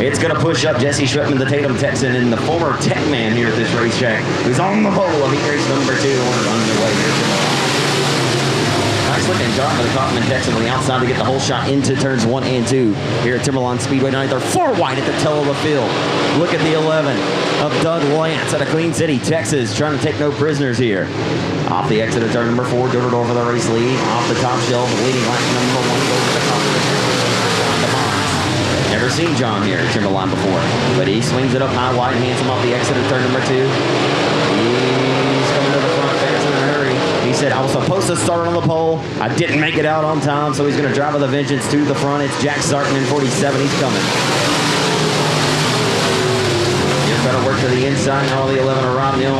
It's going to push up Jesse Schwetman, the Tatum Texan, and the former tech man here at this racetrack, who's on the pole of heat race number 2 underway here. Nice looking job by the Kaufman Texan on the outside to get the whole shot into turns 1 and 2 here at Timberline Speedway tonight. They're 4 wide at the tail of the field. Look at the 11 of Doug Lance out of Queen City, Texas, trying to take no prisoners here. Off the exit of turn number 4, door to door for the race lead. Off the top shelf, leading lap number 1 goes to the Kaufman. Never seen John here at Timberline before, but he swings it up high, wide, and handsome off the exit of turn number 2. He's coming to the front fast in a hurry. He said, I was supposed to start on the pole. I didn't make it out on time, so he's going to drive with a vengeance to the front. It's Jack Sarton in 47. He's coming. He's going to work to the inside. Now the 11 of Rob Neal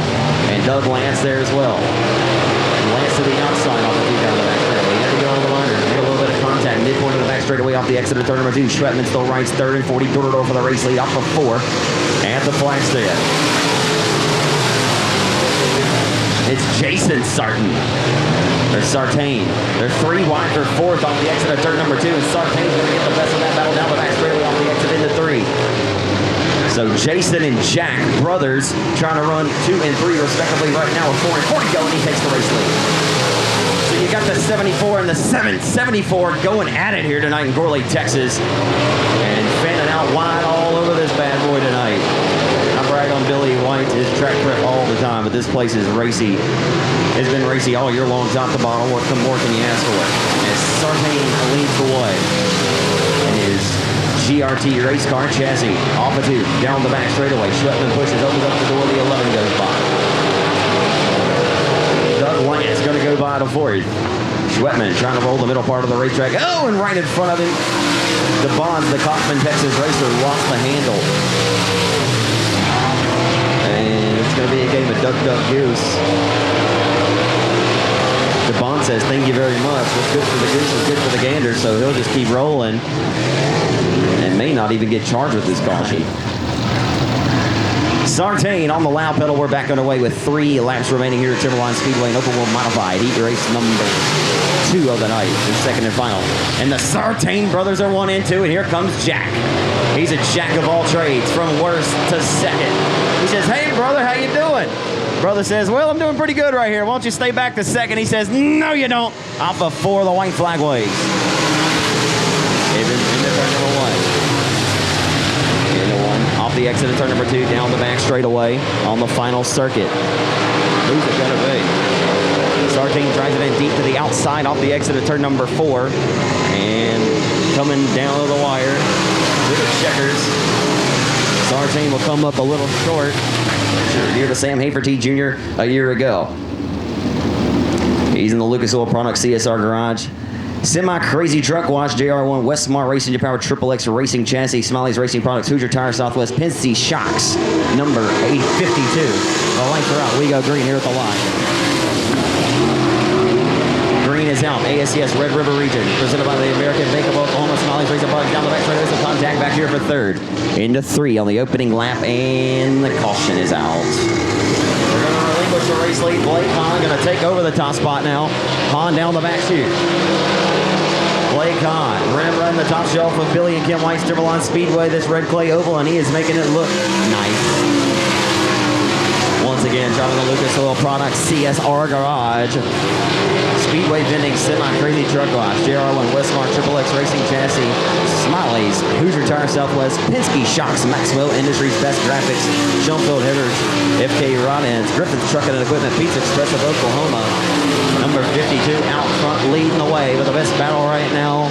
and Doug Lance there as well. Lance to the outside off the feet down the back straightaway. He had to go on the liner. Made a little bit of contact. Midpoint of the back straightaway off the exit of turn number 2. Schwetman still rides 3rd and 40. Door to door for the race lead off of 4 at the flag stand. It's Jason Sartain. There's Sartain. They're 3 wide for 4th off the exit of turn number 2, and Sartain's going to get the best of that battle down the back straightaway off the exit into 3. So Jason and Jack, brothers, trying to run 2 and 3 respectively right now with 4 and 40 going. He takes the race lead. So you got the 74 and the 774 going at it here tonight in Gorley, Texas, and fanning out wide all over this bad boy tonight. I brag on Billy White, his track prep all the time, but this place is racy. It's been racy all year long, top to bottom. What more can you ask for? As Sartain leads the way in his GRT race car chassis, off of 2, down the back straightaway. Schwetman pushes, opens up the door, the 11 goes by. Doug Lance going to go by to 4th. Schwetman trying to roll the middle part of the racetrack. Oh, and right in front of him, the Bonds, the Kaufman Texas racer, lost the handle. And it's going to be a game of duck, duck, goose. The Bond says, thank you very much. What's good for the goose is good for the gander, so he'll just keep rolling and may not even get charged with this caution. Sartain on the loud pedal. We're back underway with 3 laps remaining here at Timberline Speedway and Open World Modified. Heat race number 2 of the night, the second and final. And the Sartain brothers are 1 and 2, and here comes Jack. He's a jack of all trades, from worst to second. He says, hey, brother, how you doing? Brother says, well, I'm doing pretty good right here. Why don't you stay back to second? He says, no, you don't. Off of 4, the white flag waves. Into turn number 1. Into 1. Off the exit of turn number 2, down the back straightaway on the final circuit. Who's it going to be? Sartain drives it in deep to the outside off the exit of turn number 4. And coming down to the wire. Little checkers. Sartain will come up a little short. Near to Sam Haferty Jr. a year ago. He's in the Lucas Oil Products CSR garage. Semi-crazy truck wash, JR1, Westmar Racing to Power Triple X Racing Chassis, Smiley's Racing Products, Hoosier Tire Southwest, Penske Shocks, number 852. The lights are out. We go green here at the line. Green is out. ASCS Red River Region, presented by the American Bank of Oklahoma. Smiley's Racing Products down the back straight. There's some contact back here for 3rd. Into 3 on the opening lap, and the caution is out. They're going to relinquish the race lead. Blake Hahn going to take over the top spot now. Hahn down the back chute. Blake Hahn, running the top shelf with Billy and Kim White's Timberline Speedway, this red clay oval, and he is making it look nice. Once again, driving the Lucas Oil Products CSR garage. Speedway vending, semi-crazy truck wash, JR1, Westmar, Triple X Racing Chassis, Smiley's, Hoosier Tire Southwest, Penske Shocks, Maxwell Industries, Best Graphics, Schoenfeld Hitters, FK Rod-Ends, Griffith's Trucking and Equipment, Pizza Express of Oklahoma. Number 52 out front leading the way, but the best battle right now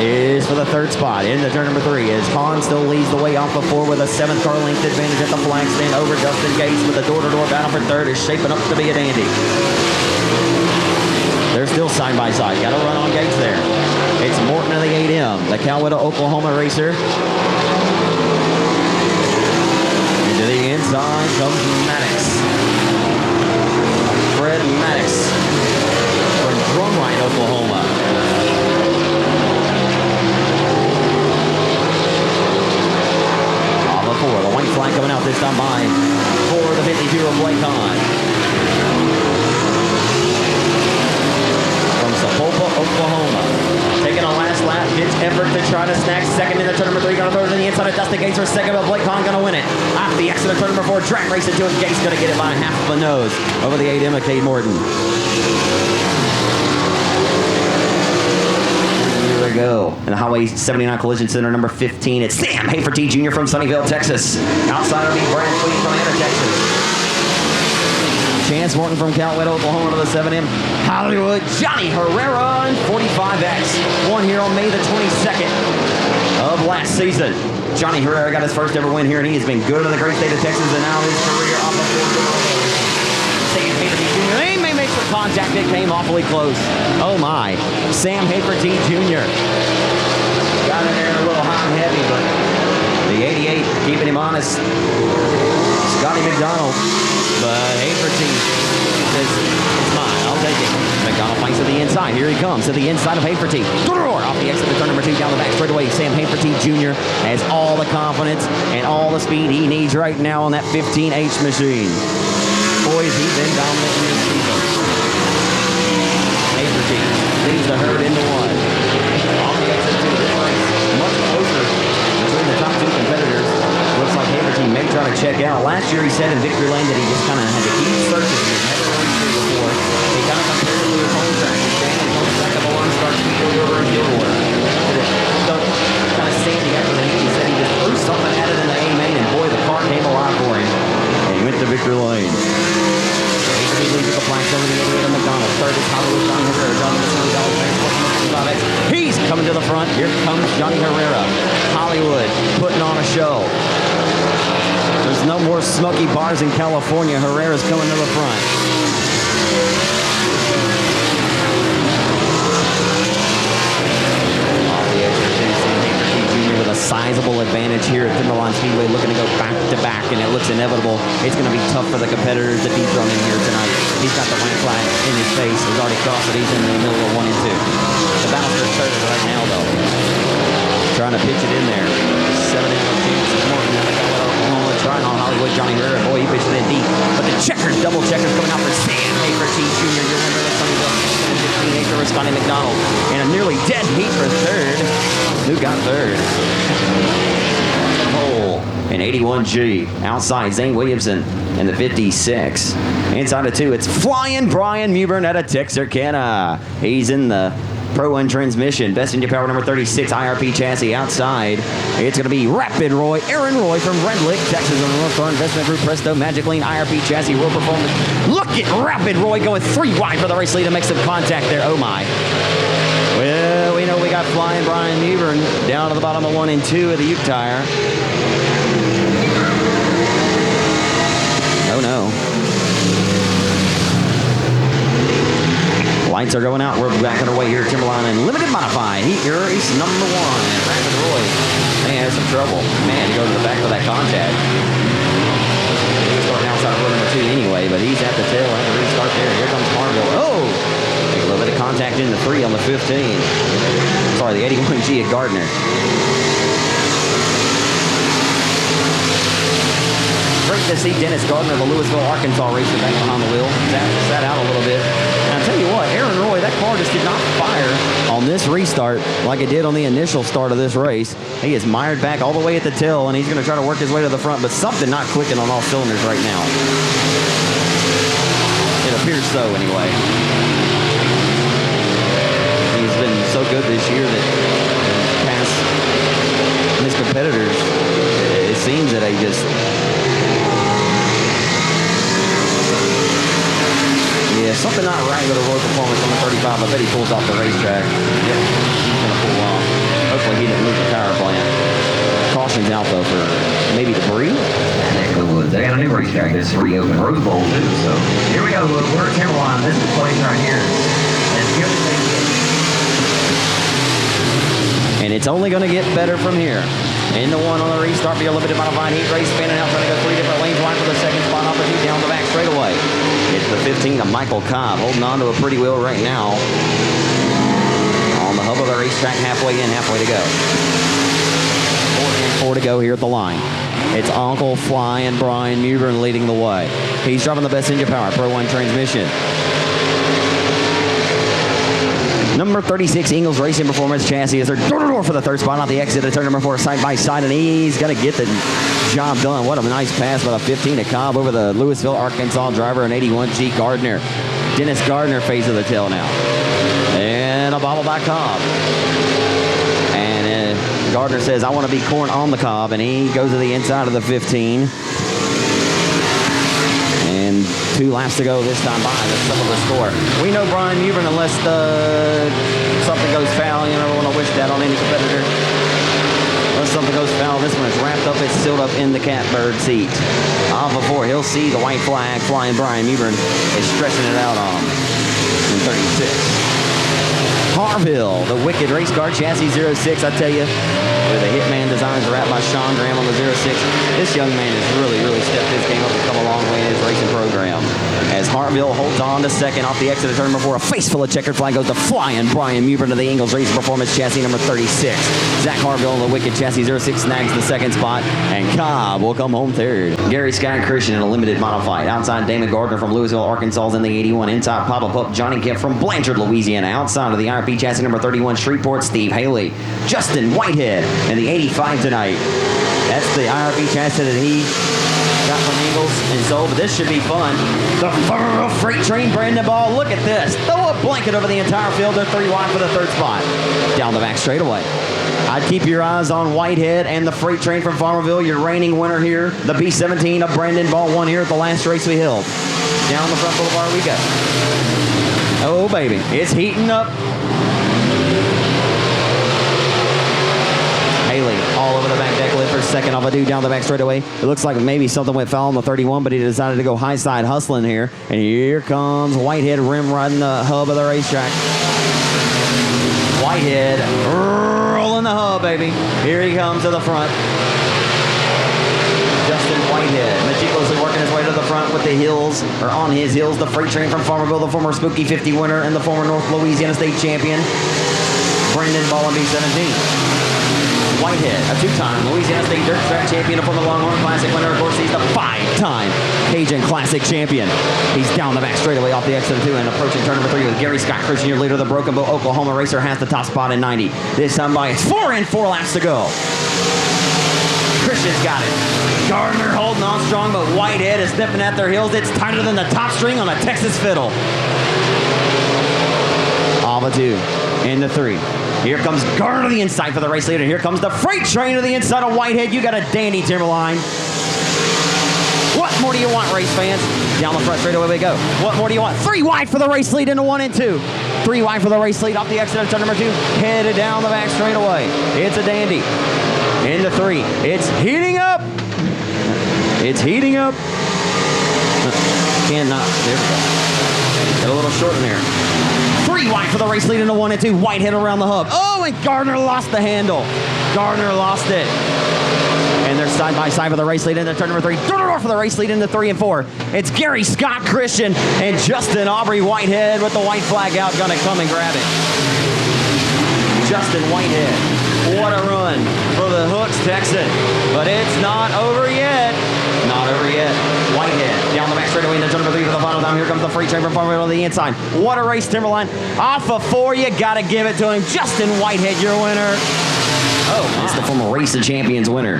is for the 3rd spot. Into turn number 3 as Hahn still leads the way off of 4 with a 7th car length advantage at the flag stand over Justin Gates, with the door-to-door battle for 3rd is shaping up to be a dandy. They're still side by side. Got to run on Gates there. It's Morton of the 8M, the Coweta, Oklahoma racer. Into the inside comes Maddox. Fred Maddox from Drumline, Oklahoma. Off of 4, the white flag coming out this time by for the 52 of Blake Hahn. Tulsa, Oklahoma. Taking a last lap, ditch effort to try to snag second in the turn number 3. Gonna throw it to the inside of Dustin Gates for second, but Blake Hahn gonna win it. Off the exit of turn number 4, drag race into it. Gates gonna get it by half of a nose over the 8M of Cade Morton. Here we go. In the Highway 79 Collision Center, number 15, it's Sam Haferty Jr. from Sunnyvale, Texas. Outside will be Brad Queen from Atlanta, Texas. Chance Morton from Calvert, Oklahoma to the 7M. Hollywood, Johnny Herrera in 45X. Won here on May the 22nd of last season. Johnny Herrera got his first ever win here, and he has been good in the great state of Texas, and now his career off the board. Sam Haferty Jr. They may make some contact. It came awfully close. Oh my. Sam Haferty Jr. Got in there a little hot and heavy, but the 88 keeping him honest. Scotty McDonald. But Haferty says, it's mine, I'll take it. McDonald flanks to the inside. Here he comes to the inside of Haferty. Off the exit of turn number 2 down the back straightaway. Sam Haferty Jr. has all the confidence and all the speed he needs right now on that 15H machine. Boys, he's been dominant in this season. Haferty leads the herd into 1. On the exit to this race, much closer between the top 2 competitors. Looks like Haferty may try to check out. Last year he said in Victory Lane that he just kind of had to keep searching. He had never raced here before. He kind of compared it to his home track. He's staying in his home track of the Lone Star Speedway over in Gilmore. Kind of sandy after the heat. He said he just threw something at it in the A main, and boy, the car came alive for him. And he went to Victory Lane. Haferty leads the flanks over the 88 of McDonald. Third is Hollywood, Johnny Herrera. Johnny Herrera. He's coming to the front. Here comes Johnny Herrera. Hollywood putting on a show. There's no more smoky bars in California. Herrera's coming to the front. Off the exit, Sam Haferty Jr. with a sizable advantage here at Timberline Speedway, looking to go back to back, and it looks inevitable. It's going to be tough for the competitors to beat from in here tonight. He's got the white flag in his face. He's already crossed it. He's in the middle of 1 and 2. The bouncer's third right now, though. Trying to pitch it in there. 7 in on James Morton. Oklahoma trying on Hollywood. Johnny Herrera. Boy, he pitched it in deep. But the checkers, double checkers coming out for Sam Haferty Jr. Your winner of the Sunnyvale 15 with Scotty McDonald. And a nearly dead heat for third. Who got third? Cole in 81G. Outside, Zane Williamson in the 56. Inside of 2, it's flying Brian Mewburn out of Texarkana. He's in the Pro 1 transmission. Best engine power number 36, IRP chassis outside. It's going to be Rapid Roy, Aaron Roy from Red Lick, Texas, on the North Star Investment Group, Presto, Magic Lane, IRP chassis, World Performance. Look at Rapid Roy going 3 wide for the race lead to make some contact there. Oh my. Well, we know we got flying Brian Mewburn down to the bottom of 1 and 2 of the Uke tire. Oh no. Lights are going out. We're back underway here at Timberline and Limited Modified. Heat your race number 1. Rapid Roy may have some trouble. Man, he goes to the back of that contact. He was starting outside of number 2 anyway, but he's at the tail. Had to restart there. Here comes Marville. Oh! Take a little bit of contact in the 3 on the 15. Sorry, the 81G at Gardner. Great to see Dennis Gardner, the Louisville, Arkansas racer, back behind the wheel. Sat out a little bit. And I'll tell you what, Aaron Roy, that car just did not fire on this restart like it did on the initial start of this race. He is mired back all the way at the tail, and he's going to try to work his way to the front, but something not clicking on all cylinders right now. It appears so, anyway. He's been so good this year that past his competitors, it seems that he just... Yeah, something not right with a Roy Performance on the 35. I bet he pulls off the racetrack. Yep, he's going to pull off. Hopefully he didn't lose the power plant. Caution's out, though, for maybe debris. Neck of the woods. They got a new racetrack that's reopened. Rose Bowl, too. So here we go. We're at Timberline. This is the place right here. And here they get. And it's only going to get better from here. Into 1 on the restart for your limited modified heat race. Spanning out, trying to go 3 different lanes wide for the second spot. Off the 2 down the back straightaway. It's the 15 of Michael Cobb, holding on to a pretty wheel right now. On the hub of the racetrack, halfway in, halfway to go. 4 to go here at the line. It's Uncle Fly and Brian Mewburn leading the way. He's driving the best engine power, Pro 1 transmission. Number 36, Ingles Racing Performance Chassis is their door for the third spot off the exit of turn number 4, side by side, and he's going to get the job done. What a nice pass with a 15 to Cobb over the Louisville, Arkansas driver, an 81 G Gardner. Dennis Gardner phase of the tail now. And a bobble by Cobb. And Gardner says, I want to be corn on the cob, and he goes to the inside of the 15. And 2 laps to go this time by. That's some of the score. We know Brian Mubern, unless something goes foul, you never want to wish that on any competitor. Unless something goes foul, this one is wrapped up, it's sealed up in the catbird seat. Off of 4, he'll see the white flag flying. Brian Mubern is stretching it out on in 36. Harville, the Wicked Race Car Chassis 06, I tell you, where the Hitman designs are wrapped by Sean Graham on the 06. This young man has really stepped his game up and come a long way in his racing program. As Harville holds on to second off the exit of turn number 4, a face full of checkered flag goes to flying Brian Mubern to the Ingles Racing Performance Chassis number 36. Zach Harville, the Wicked Chassis 06, snags the second spot, and Cobb will come home third. Gary Scott Christian in a limited modified. Outside, Damon Gardner from Louisville, Arkansas in the 81. Inside, Papa Pup, Johnny Kemp from Blanchard, Louisiana. Outside of the IRP Chassis number 31, Shreveport, Steve Haley. Justin Whitehead in the 85 tonight. That's the IRP chassis that he got from Ingles and sold, but this should be fun. The freight train, Brandon Ball, look at this. Throw a blanket over the entire field. They're 3 wide for the third spot. Down the back straightaway. I'd keep your eyes on Whitehead and the freight train from Farmerville, your reigning winner here. The B-17 of Brandon Ball won here at the last race we held. Down the front boulevard we go. Oh, baby. It's heating up. Haley all over the back deck lid for second off a dude down the back straightaway. It looks like maybe something went foul on the 31, but he decided to go high side hustling here. And here comes Whitehead rim riding the hub of the racetrack. Whitehead rolling the hub, baby. Here he comes to the front. Justin Whitehead meticulously working his way to the front with the heels, or on his heels, the freight train from Farmerville, the former Spooky 50 winner and the former North Louisiana State champion, Brandon Ball in B-17. Whitehead, a 2-time Louisiana State Dirt Track champion, a former Longhorn Classic winner. Of course, he's the 5-time Cajun Classic champion. He's down the back straightaway off the exit 2 and approaching turn number 3 with Gary Scott Christian, your leader. The Broken Bow Oklahoma racer has the top spot in 90. This time by, it's 4 laps to go. Christian's got it. Gardner holding on strong, but Whitehead is snipping at their heels. It's tighter than the top string on a Texas fiddle. Off a 2, into 3. Here comes Gardner to the inside for the race leader. Here comes the freight train to the inside of Whitehead. You got a dandy, Timberline. What more do you want, race fans? Down the front straightaway we go. What more do you want? 3 wide for the race lead into 1 and 2. 3 wide for the race lead off the exit of turn number 2. Headed down the back straightaway. It's a dandy. Into 3. It's heating up. It's heating up. Cannot. There we go. Get a little short in there. 3 wide for the race lead into 1 and 2. Whitehead around the hub. Oh, and Gardner lost the handle. Gardner lost it. And they're side by side for the race lead into turn number 3. Door for the race lead into 3 and 4. It's Gary Scott Christian and Justin Aubrey Whitehead with the white flag out, gonna come and grab it. Justin Whitehead. What a run for the Hooks Texan. But it's not over yet. Not over yet. Whitehead down the back straightaway into turn number 3 for the final time. Here comes the freight train from Farmerville on the inside. What a race, Timberline. Off of 4, you got to give it to him. Justin Whitehead, your winner. Oh, that's the former Race of Champions winner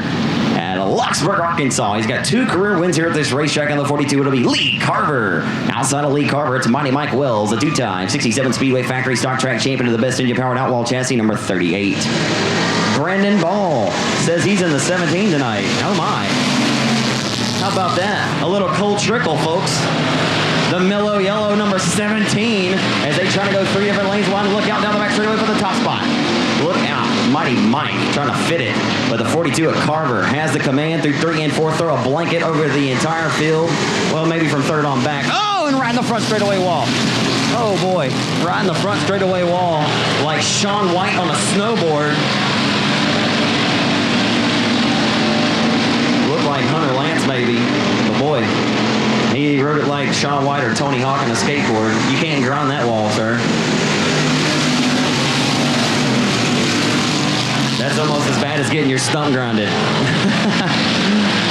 at Luxburg, Arkansas. He's got 2 career wins here at this racetrack on the 42. It'll be Lee Carver. Outside of Lee Carver, it's Mighty Mike Wells, a 2-time 67 Speedway Factory Stock Track champion of the Best Engine Powered Outlaw Chassis number 38. Brandon Ball says he's in the 17 tonight. Oh, my. How about that? A little cold trickle, folks. The Millo Yellow number 17 as they try to go 3 different lanes. One look out down the back straightaway for the top spot. Look out. Mighty Mike trying to fit it. But the 42 at Carver has the command through 3 and 4. Throw a blanket over the entire field. Well, maybe from 3rd on back. Oh, and right in the front straightaway wall. Oh, boy. Right in the front straightaway wall like Shaun White on a snowboard. Looked like Hunter Lance, maybe. But, boy, he rode it like Shaun White or Tony Hawk on a skateboard. You can't grind that wall, sir. That's almost as bad as getting your stump grinded.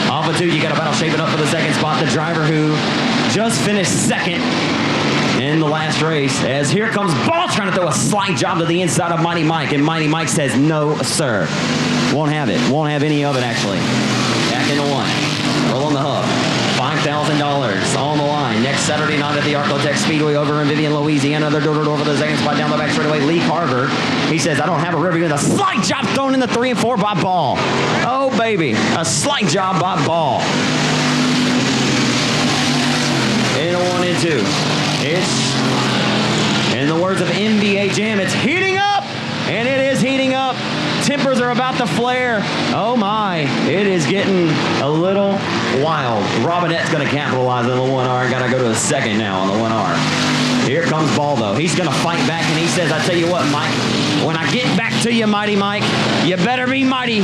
Off of 2, you got a battle shaping up for the second spot. The driver who just finished second in the last race, as here comes Ball trying to throw a slide job to the inside of Mighty Mike, and Mighty Mike says, no, sir. Won't have it. Won't have any of it, actually. Back into one. Rolling the hub. $5,000 on the line. Next Saturday night at the ASCS Speedway over in Vivian, Louisiana. They're door-to-door for the second spot down the back straightaway. Lee Carver, he says, I don't have a rear view. And a slight job thrown in the 3 and 4 by Ball. Oh, baby. A slight job by Ball. In a 1 and 2. It's, in the words of NBA Jam, it's heating up. And it is heating up. Tempers are about to flare. Oh my, it is getting a little wild. Robinette's going to capitalize on the 1R. Got to go to a second now on the 1R. Here comes Ball, though. He's going to fight back, and he says, I tell you what, Mike, when I get back to you, Mighty Mike, you better be mighty.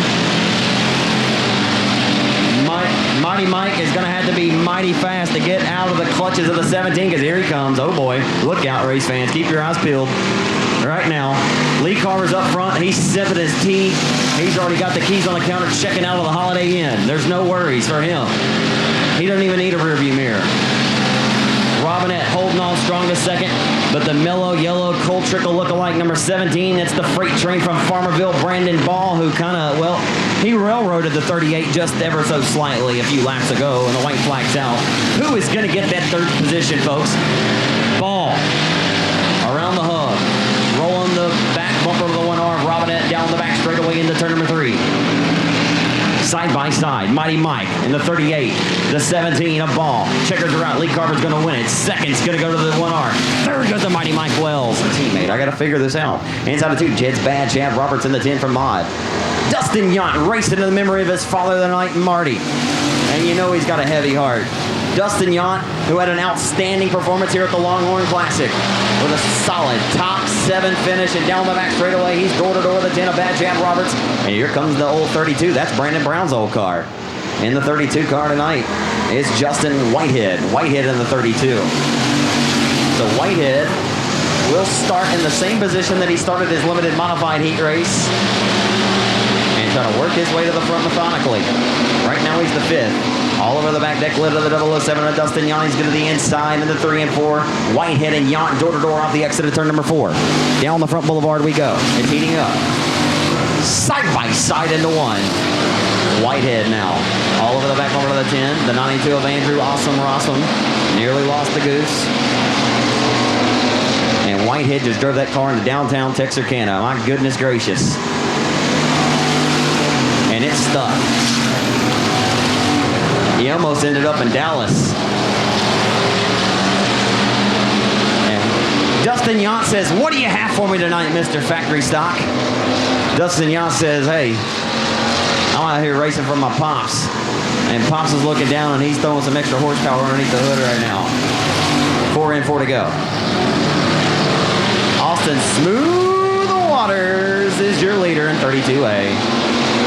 Mighty Mike is going to have to be mighty fast to get out of the clutches of the 17, because here he comes. Oh boy, look out, race fans. Keep your eyes peeled. Right now, Lee Carver's up front. He's sipping his tea. He's already got the keys on the counter, checking out of the Holiday Inn. There's no worries for him. He doesn't even need a rearview mirror. Robinette holding on strong to second, but the mellow yellow Cold Trickle lookalike number 17, it's the freight train from Farmerville, Brandon Ball, who kind of, well, he railroaded the 38 just ever so slightly a few laps ago, and the white flag's out. Who is going to get that third position, folks? Ball around the hub. Rolling the back bumper of the 1R, Robinette down the back straightaway into turn number 3. Side by side, Mighty Mike in the 38, the 17 of Ball. Checkers are out. Lee Carver's going to win it. Second's going to go to the 1R. Third goes to Mighty Mike Wells, a teammate. I got to figure this out. Inside of 2, Jed's Bad, Chad Roberts in the 10 from Mod. Dustin Yount raced into the memory of his father tonight, Marty. And you know he's got a heavy heart. Dustin Yount, who had an outstanding performance here at the Longhorn Classic with a solid top 7 finish, and down the back straightaway, he's door-to-door the 10 of Bad Chad Roberts. And here comes the old 32. That's Brandon Brown's old car. In the 32 car tonight is Justin Whitehead. Whitehead in the 32. So Whitehead will start in the same position that he started his limited modified heat race and try to work his way to the front methodically. Right now he's the 5th. All over the back deck lid of the 007 of Dustin Yount. He's going to the inside in the 3 and 4. Whitehead and Yount door-to-door off the exit of turn number 4. Down the front boulevard we go. It's heating up. Side by side into 1. Whitehead now. All over the back bumper of the 10. The 92 of Andrew Awesome Rossum. Nearly lost the goose. And Whitehead just drove that car into downtown Texarkana. My goodness gracious. And it's stuck. He almost ended up in Dallas. And Dustin Yount says, what do you have for me tonight, Mr. Factory Stock? Dustin Yount says, hey, I'm out here racing for my Pops. And Pops is looking down and he's throwing some extra horsepower underneath the hood right now. 4 in, 4 to go. Austin Smooth Waters is your leader in 32A.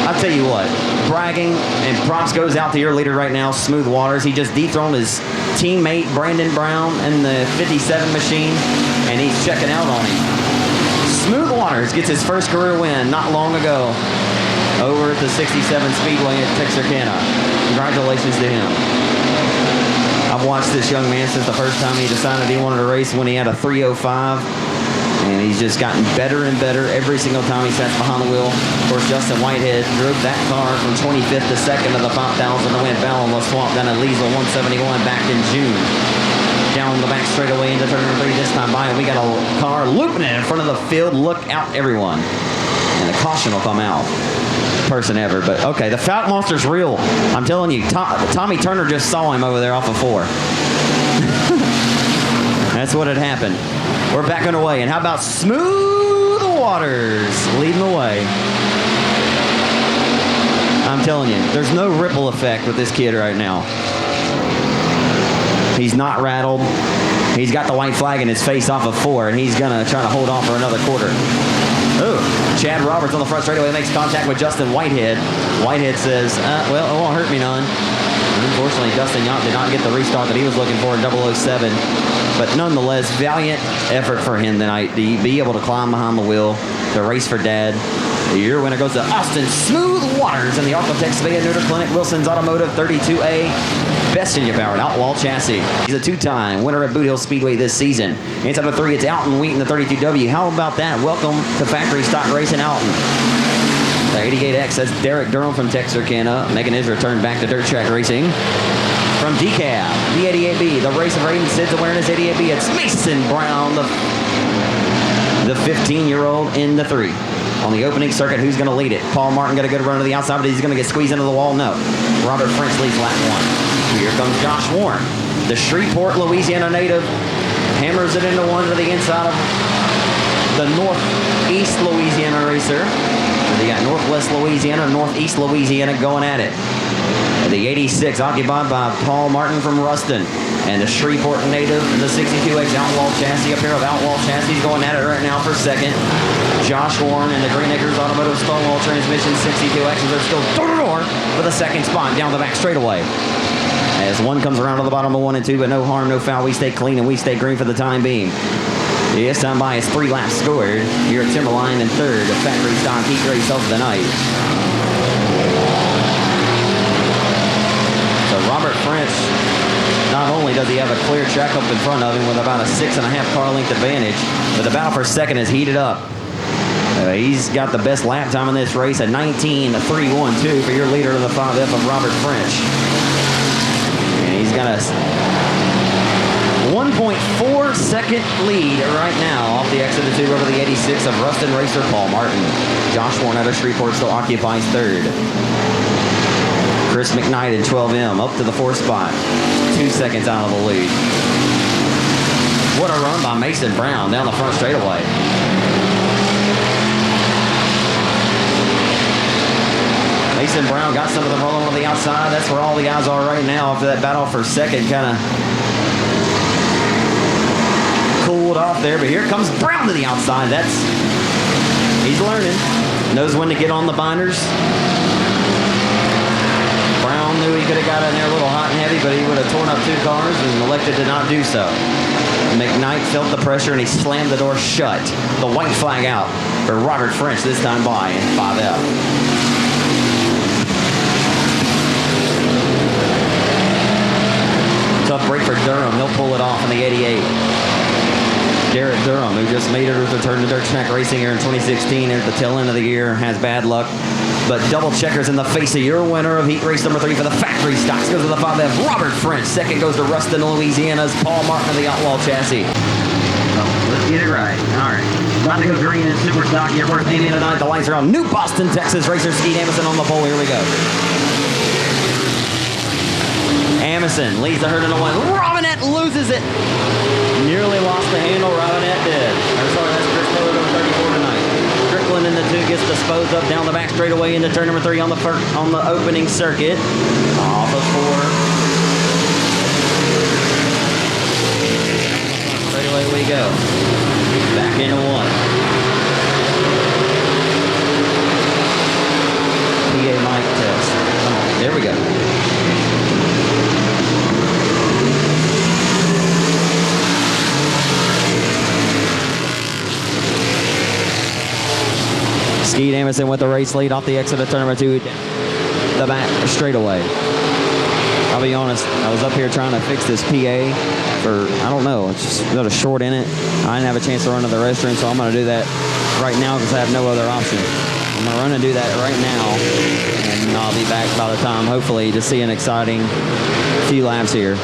I'll tell you what, bragging and props goes out to your leader right now, Smooth Waters. He just dethroned his teammate Brandon Brown in the 57 machine, and he's checking out on him. Smooth Waters gets his first career win not long ago over at the 67 Speedway at Texarkana. Congratulations to him. I've watched this young man since the first time he decided he wanted to race when he had a 305. And he's just gotten better and better every single time he sits behind the wheel. Of course, Justin Whitehead drove that car from 25th to 2nd of the 5,000 to win Battle and swamp down at Leesville 171 back in June. Down the back straightaway into turn number 3 this time by, and we got a car looping it in front of the field. Look out, everyone. And the caution will come out. Person ever, but okay, the Falcon Monster's real. I'm telling you, Tommy Turner just saw him over there off of 4. That's what had happened. We're back underway, and how about Smooth Waters leading the way? I'm telling you, there's no ripple effect with this kid right now. He's not rattled. He's got the white flag in his face off of 4, and he's going to try to hold on for another quarter. Ooh, Chad Roberts on the front straightaway makes contact with Justin Whitehead. Whitehead says, well, it won't hurt me none. Unfortunately, Dustin Yount did not get the restart that he was looking for in 007. But nonetheless, valiant effort for him tonight to be able to climb behind the wheel, to race for Dad. Your winner goes to Austin Smooth Waters in the ASCS Speedway Neuter Clinic, Wilson's Automotive 32A. best engine powered Outlaw chassis. He's a two-time winner at Boot Hill Speedway this season. Inside the 3, it's Alton Wheaton, the 32W. How about that? Welcome to factory stock racing, Alton. The 88X, that's Derek Durham from Texarkana, making his return back to dirt track racing. From DCAB, the 88B, the race of Raven Sid's Awareness 88B, it's Mason Brown, the 15-year-old in the 3. On the opening circuit, who's going to lead it? Paul Martin got a good run to the outside, but he's going to get squeezed into the wall? No. Robert French leads lap 1. Here comes Josh Warren. The Shreveport, Louisiana native hammers it into one to the inside of the Northeast Louisiana racer. So they got Northwest Louisiana and Northeast Louisiana going at it. The 86 occupied by Paul Martin from Ruston. And the Shreveport native, the 62X Outlaw chassis, a pair of Outlaw chassis going at it right now for second. Josh Warren and the Green Acres Automotive Stonewall Transmission 62Xs are still door for the second spot down the back straightaway. As one comes around to the bottom of 1 and 2, but no harm, no foul. We stay clean and we stay green for the time being. This time by is 3 laps scored here at Timberline in third, the factory stock heat race of the night. So Robert French, not only does he have a clear track up in front of him with about a 6.5 car length advantage, but the battle for second is heated up. He's got the best lap time in this race at 19.312 for your leader of the 5F of Robert French. And he's got a 1.4 second lead right now off the exit of 2 over the 86 of Ruston racer Paul Martin. Josh Warren out of Shreveport still occupies third. Chris McKnight in 12M up to the 4th spot. 2 seconds out of the lead. What a run by Mason Brown down the front straightaway. Mason Brown got some of them rolling on the outside. That's where all the guys are right now after that battle for second kind of cooled off there. But here comes Brown to the outside. He's learning. Knows when to get on the binders. Brown knew he could have got in there a little hot and heavy, but he would have torn up 2 cars and elected to not do so. McKnight felt the pressure and he slammed the door shut. The white flag out for Robert French this time by in 5F. Tough break for Durham. He'll pull it off in the 88. Garrett Durham, who just made his return to dirt track racing here in 2016 at the tail end of the year, has bad luck. But double checkers in the face of your winner of heat race number 3 for the factory stocks goes to the 5F, Robert French. Second goes to Ruston, Louisiana's Paul Martin of the Outlaw chassis. Let's get it right. All right. About to go green in super stock here for Amy tonight. The lights are on. New Boston, Texas racer Skeet Amison on the pole. Here we go. Amison leads the herd in the 1. Robinette loses it. Nearly lost the handle. Robinette did. That's Chris Miller going 34 tonight. Strickland in the 2 gets disposed of down the back straightaway into turn number 3 on the opening circuit. Off of 4. Straightaway we go. Back into 1. PA mic test. Come on. There we go. Skeet Amison with the race lead off the exit of turn number 2, the back straightaway. I'll be honest, I was up here trying to fix this PA for, I don't know, it's just got a short in it. I didn't have a chance to run to the restroom, so I'm going to do that right now because I have no other option. I'm going to run and do that right now, and I'll be back by the time, hopefully, to see an exciting few laps here.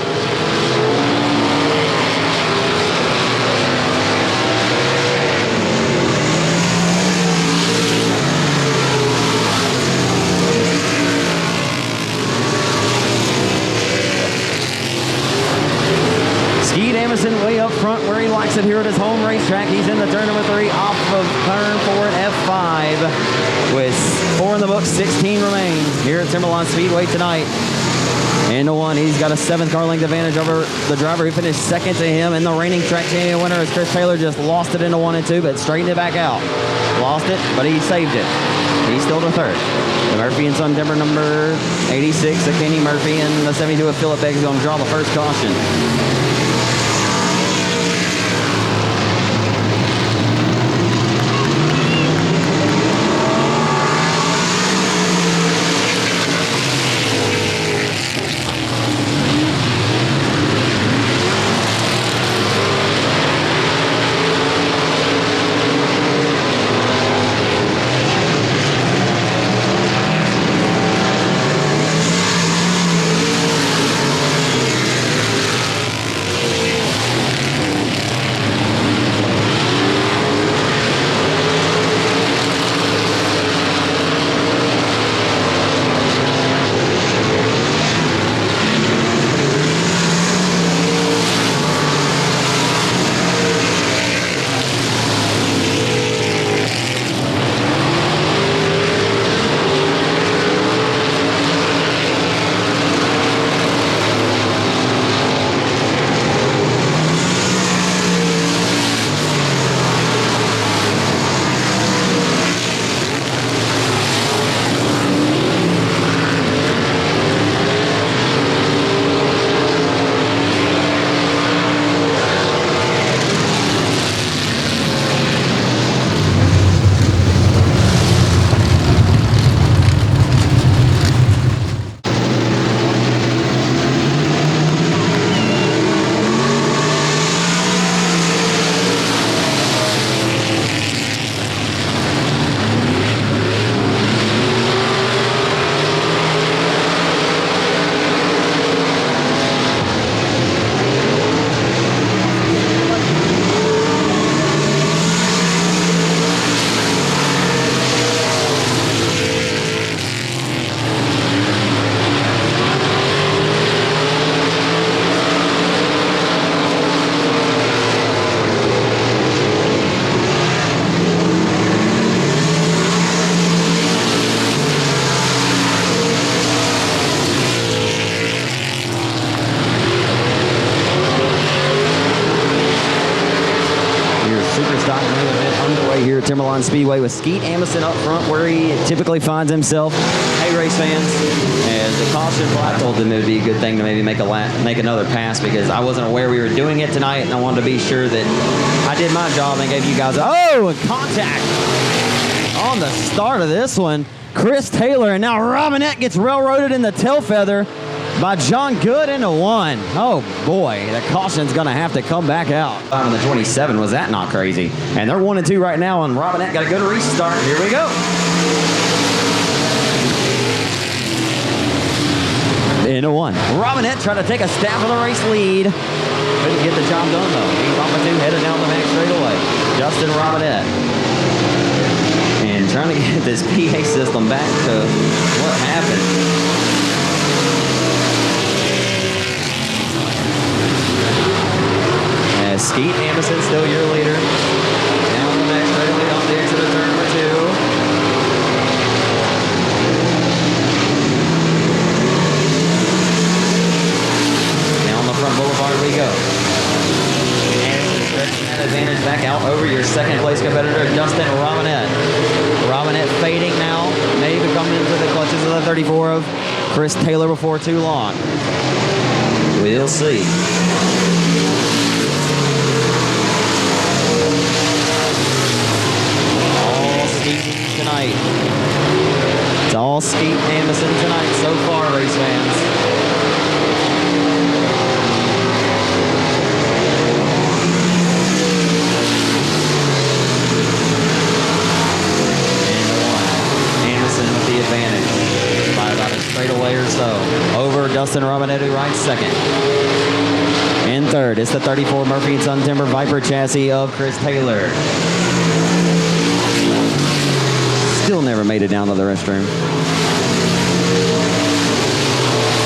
Way up front where he likes it here at his home racetrack. He's in the turn number 3 off of turn 4 at F5 with 4 in the book, 16 remain here at Timberline Speedway tonight. Into 1, he's got a 7th car length advantage over the driver who finished second to him, and the reigning track champion winner is Chris Taylor. Just lost it into 1 and 2, but straightened it back out. Lost it, but he saved it. He's still to third. The Murphy and Son Timber number 86, the Kenny Murphy, and the 72 of Philip Begg is going to draw the first caution. Timberline Speedway with Skeet Amundsen up front where he typically finds himself. Hey, race fans, as the caution flag, I told them it would be a good thing to maybe make another pass because I wasn't aware we were doing it tonight, and I wanted to be sure that I did my job and gave you guys contact on the start of this one. Chris Taylor, and now Robinette gets railroaded in the tail feather by John Good into one. Oh boy, the caution's gonna have to come back out. On the 27, was that not crazy? And they're 1 and 2 right now, and Robinette got a good restart. Here we go. Into one. Robinette trying to take a stab for the race lead. Couldn't get the job done though. He's off by 2, headed down the back straightaway. Justin Robinette. And trying to get this PA system back to what happened. Skeet Amundsen still your leader. Down the back straightaway off the exit of turn number 2. Down the front boulevard we go. And stretching that advantage back out over your second place competitor, Justin Robinette. Robinette fading now. Maybe coming into the clutches of the 34 of Chris Taylor before too long. We'll see. Tonight. It's all Skeet Amundsen tonight so far, race fans. Amundsen with the advantage by about a straightaway or so. Over Dustin Robinette, who rides second. In third, it's the 34 Murphy & Son Timber Viper chassis of Chris Taylor. Still never made it down to the restroom.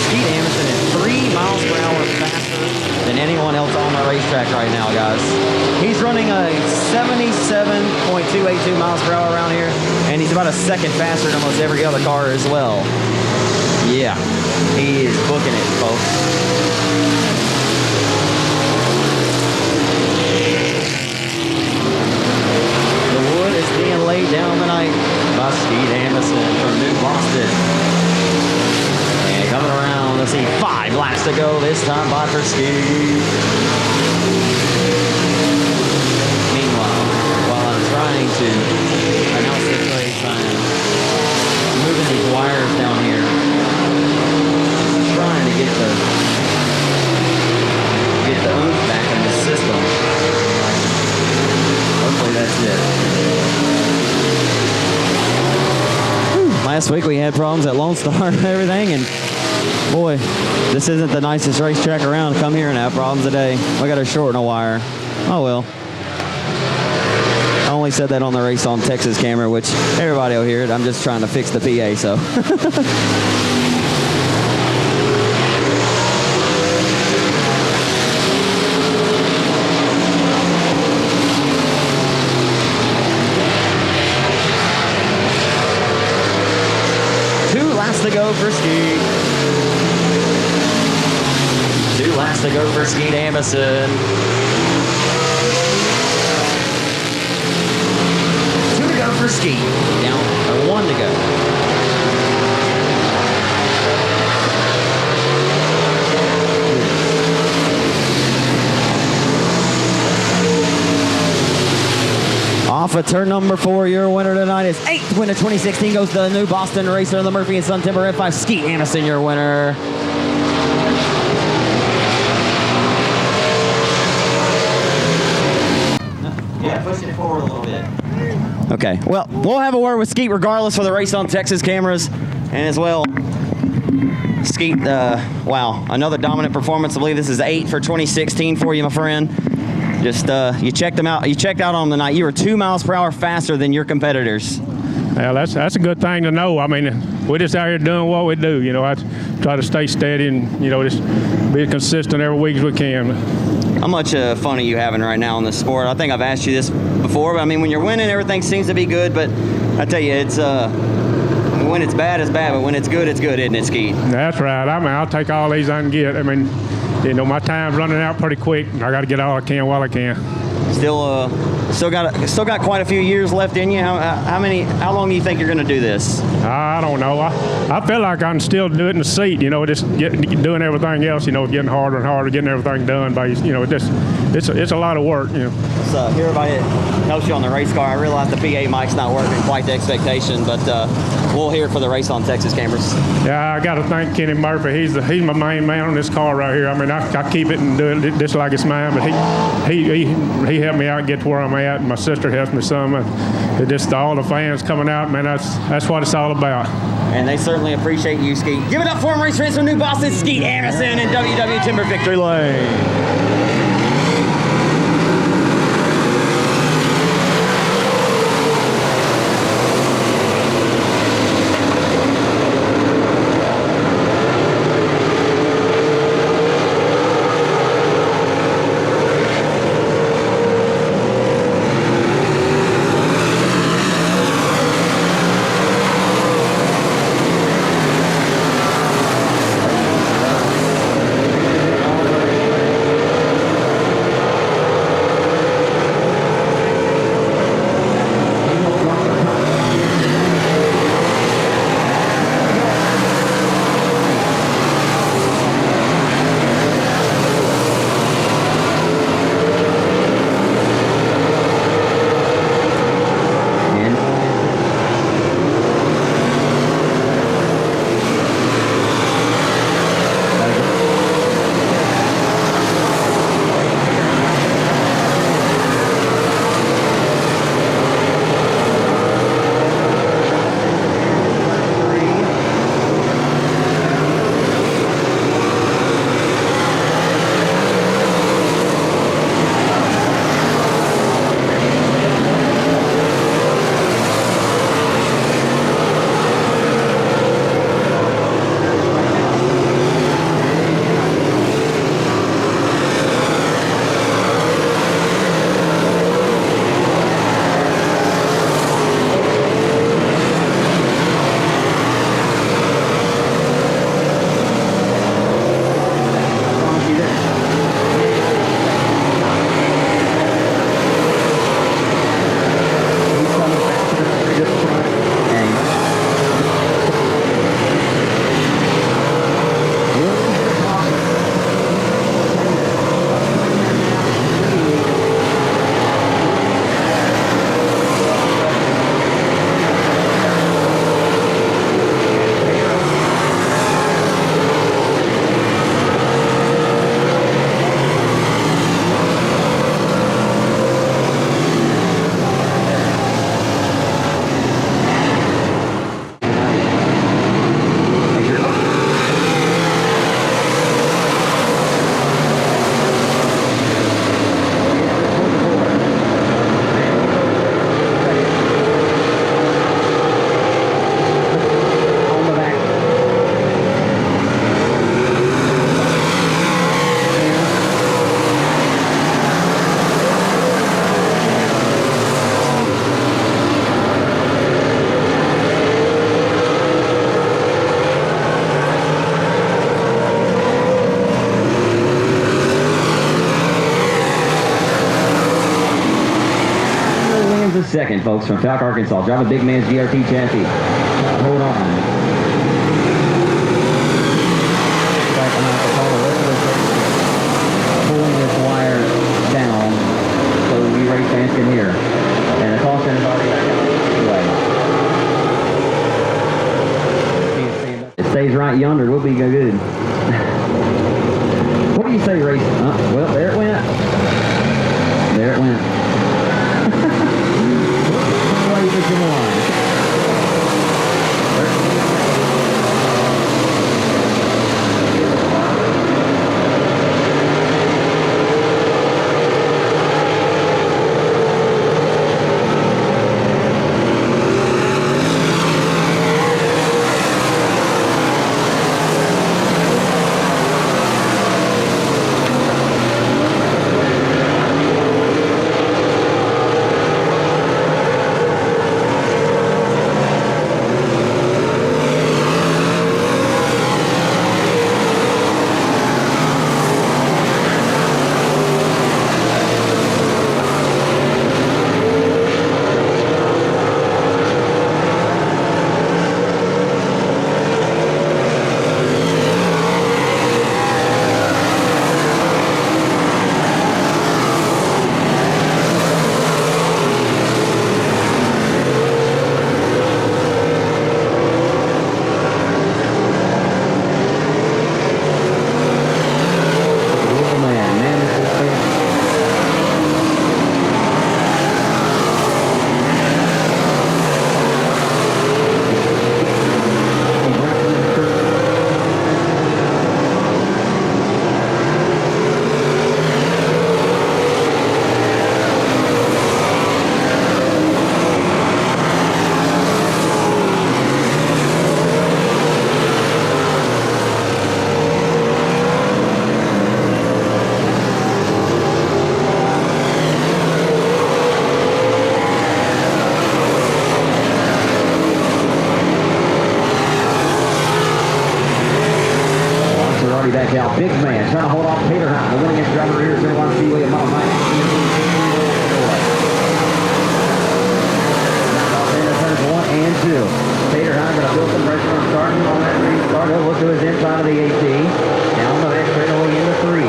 Skeet Amundsen is 3 miles per hour faster than anyone else on the racetrack right now, guys. He's running a 77.282 miles per hour around here, and he's about a second faster than almost every other car as well. Yeah, he is booking it, folks. Being laid down tonight by Skeet Amundsen from New Boston. And coming around, let's see, 5 laps to go this time by for Skeet. Meanwhile, while I'm trying to announce this race, I'm moving these wires down here. Trying to get the oomph back in the system. Hopefully that's it. Last week we had problems at Lone Star and everything, and boy, this isn't the nicest racetrack around. Come here and have problems today. We got to shorten a wire. Oh well. I only said that on the Race on Texas camera, which everybody will hear it. I'm just trying to fix the PA, so. To go for Skeet. 2 laps to go for Skeet Amundsen. 2 to go for Skeet. Now, 1 to go. Off of turn number 4, your winner tonight is 8th win of 2016 goes to the New Boston racer in the Murphy & Son Timber F5. Skeet Amundsen, your winner. Yeah, pushing it forward a little bit. Okay, well, we'll have a word with Skeet regardless for the Race on Texas cameras, and as well, Skeet, wow, another dominant performance. I believe this is 8 for 2016 for you, my friend. Just you checked them out. You checked out on them tonight. You were 2 miles per hour faster than your competitors. Well, that's a good thing to know. I mean, we're just out here doing what we do. You know, I try to stay steady and, you know, just be consistent every week as we can. How much fun are you having right now in this sport? I think I've asked you this before, but I mean, when you're winning, everything seems to be good. But I tell you, it's when it's bad, but when it's good, isn't it, Skeet? That's right. I mean, I'll take all these I can get. I mean, you know, my time's running out pretty quick, and I got to get all I can while I can. Still got quite a few years left in you. How long do you think you're going to do this? I don't know. I feel like I can still do it in the seat, you know, just doing everything else, you know, getting harder and harder, getting everything done. But, you know, it's a lot of work, you know. Let's hear about it. Helps you on the race car. I realize the PA mic's not working quite to expectation, but we'll hear it for the Race on Texas cameras. Yeah, I got to thank Kenny Murphy. He's my main man on this car right here. I mean, I keep it and do it just like it's mine, but he helped me out and get to where I'm at. And my sister helps me some. And just all the fans coming out, man, that's what it's all about. And they certainly appreciate you, Skeet. Give it up for him, race fans from New Boston, Skeet Anderson in WW Timber Victory Lane. Second, folks, from Falk, Arkansas. Drive a big man's GRT chassis. Hold on. Back on the call, the rest of us pulling this wire down so we race fans can hear. And the call center's already back out. It stays right yonder. We'll be good. What do you say, race? Well, there it went. There it went. Come on. already back out. Big man trying to hold off Tater Hunt. The winning against driver here at Timberline Speedway at Mile High. Turns 1 and 2. Tater Hunt going to build some pressure on starting on that restart. He'll look to his inside of the 18. Down the back straightaway into 3.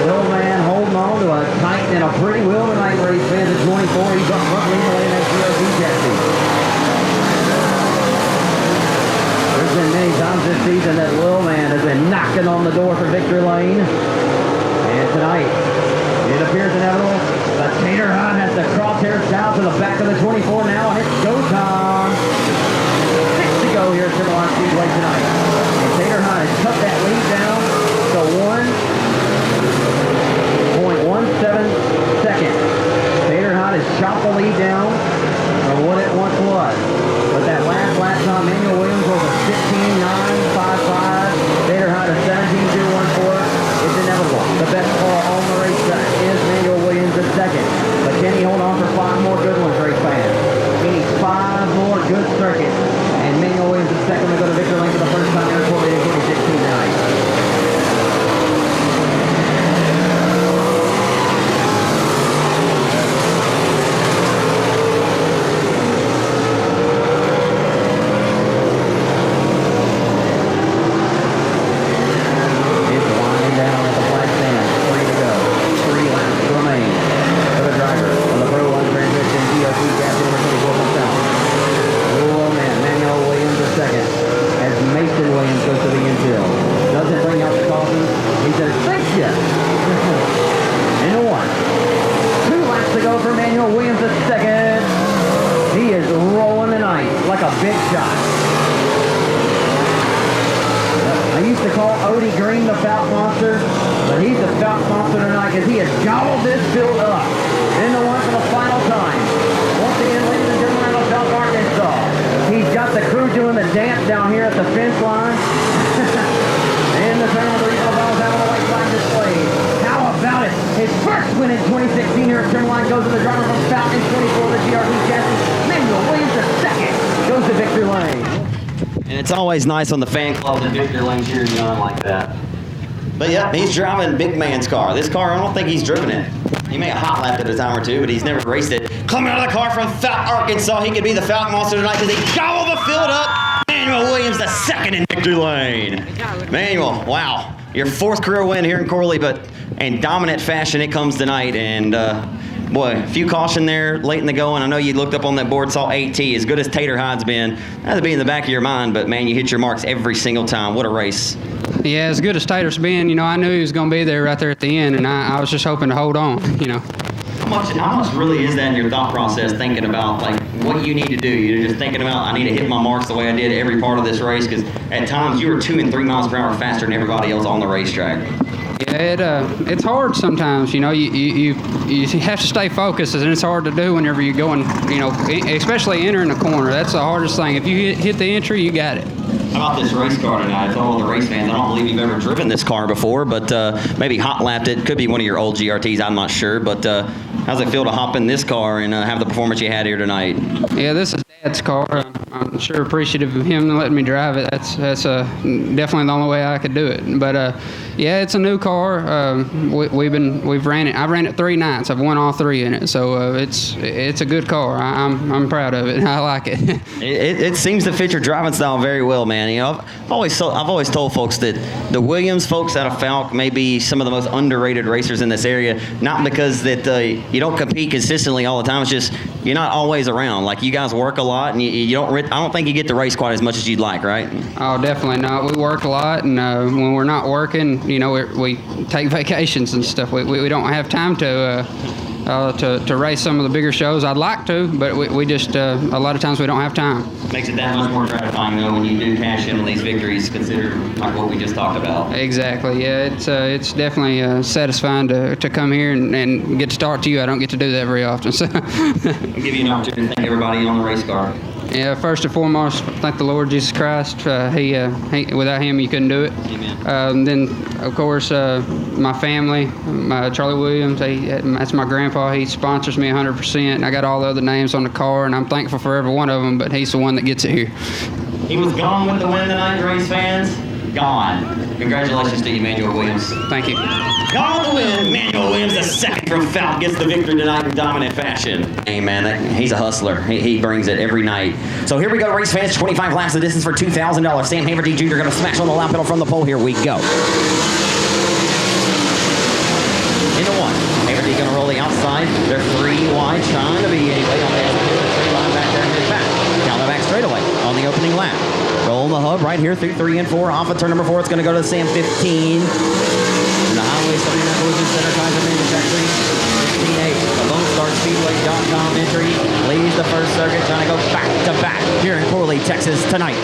Little man holding on to a tight and a pretty wheel tonight where he spins at 24. He's up front leading away in that GRP chassis. There's been many times this season that Lil Man has been knocking on the door for victory lane. And tonight, it appears inevitable. But Tater Hunt has the crosshairs down to the back of the 24 now, and it's go time. 6 to go here at Timberline Speedway tonight. And Tater Hunt has cut that lead down to 1.17 seconds. Tater Hunt has chopped the lead down from what it once was. But that last lap time, Manuel Williams was a 15.955. Tater Hunt is 17.214. It's inevitable. The best car on the racetrack is Manuel Williams in second. But can he hold on for 5 more good ones, race fans? He needs 5 more good circuits. And Manuel Williams is second to go to victory lane for the first time in 2016 tonight. It's always nice when the fan club and victory lane cheers you on like that. But yeah, he's driving big man's car. This car, I don't think he's driven it. He may have hot lapped it a time or two, but he's never raced it. Coming out of the car from Falcon, Arkansas, he could be the Falcon Monster tonight because he gobbled the field up. Manuel Williams, the second in victory lane. Manuel, wow, your 4th career win here in Corley, but in dominant fashion it comes tonight. And boy, a few caution there late in the going. I know you looked up on that board, saw 8T. As good as Tater Hunt's been, that had to be in the back of your mind, but man, you hit your marks every single time. What a race. Yeah, as good as Tater's been, you know, I knew he was going to be there right there at the end, and I was just hoping to hold on, you know. How much really is that in your thought process, thinking about like what you need to do? You're just thinking about, I need to hit my marks the way I did every part of this race, because at times you were 2 and 3 miles per hour faster than everybody else on the racetrack. Yeah, it's hard sometimes, you know. You have to stay focused, and it's hard to do whenever you're going, you know, especially entering a corner. That's the hardest thing. If you hit the entry, you got it. How about this race car tonight? For all the race fans, I don't believe you've ever driven this car before, but maybe hot lapped it. Could be one of your old GRTs, I'm not sure. But how's it feel to hop in this car and have the performance you had here tonight? Yeah, this is Dad's car. I'm sure appreciative of him letting me drive it. That's definitely the only way I could do it. But yeah, it's a new car. We've ran it. I've ran it 3 nights. I've won all 3 in it. So it's a good car. I'm proud of it. I like it. It seems to fit your driving style very well, man. You know, I've always told folks that the Williams folks out of Falk may be some of the most underrated racers in this area. Not because that you don't compete consistently all the time. It's just you're not always around. Like you guys work a lot, and you don't. I don't think you get to race quite as much as you'd like, right? Oh, definitely not. We work a lot, and when we're not working, you know, we take vacations and stuff. We don't have time to race some of the bigger shows. I'd like to, but we just a lot of times we don't have time. Makes it that much more gratifying though when you do cash in on these victories, considered like what we just talked about. Exactly. Yeah, it's definitely satisfying to come here and get to talk to you. I don't get to do that very often. So I'll give you an opportunity to thank everybody on the race car. Yeah, first and foremost, thank the Lord Jesus Christ. He without Him, you couldn't do it. Amen. Then, of course, my family, Charlie Williams. That's my grandpa. He sponsors me 100%. I got all the other names on the car, and I'm thankful for every one of them. But he's the one that gets it here. He was gone with the win tonight, race fans. gone. Congratulations to Emmanuel Williams. Thank you. Gone to win. Emmanuel Williams, the second from Falk, gets the victory tonight in dominant fashion. Hey, man, he's a hustler. He brings it every night. So here we go, race fans. 25 laps of distance for $2,000. Sam Haverty Jr. going to smash on the lap pedal from the pole. Here we go. Into one. Haverty going to roll the outside. They're 3 wide, trying to be anyway on the exit. 3 line back there in his back. Down the back straightaway on the opening lap. Rolling the hub right here through 3 and 4. Off of turn number 4, it's going to go to Sam 15. In the highway 79 collision center, Kaiser Manufacturing. 15-8. The Lone Star Speedway.com entry leads the first circuit, trying to go back to back here in Corley, Texas tonight.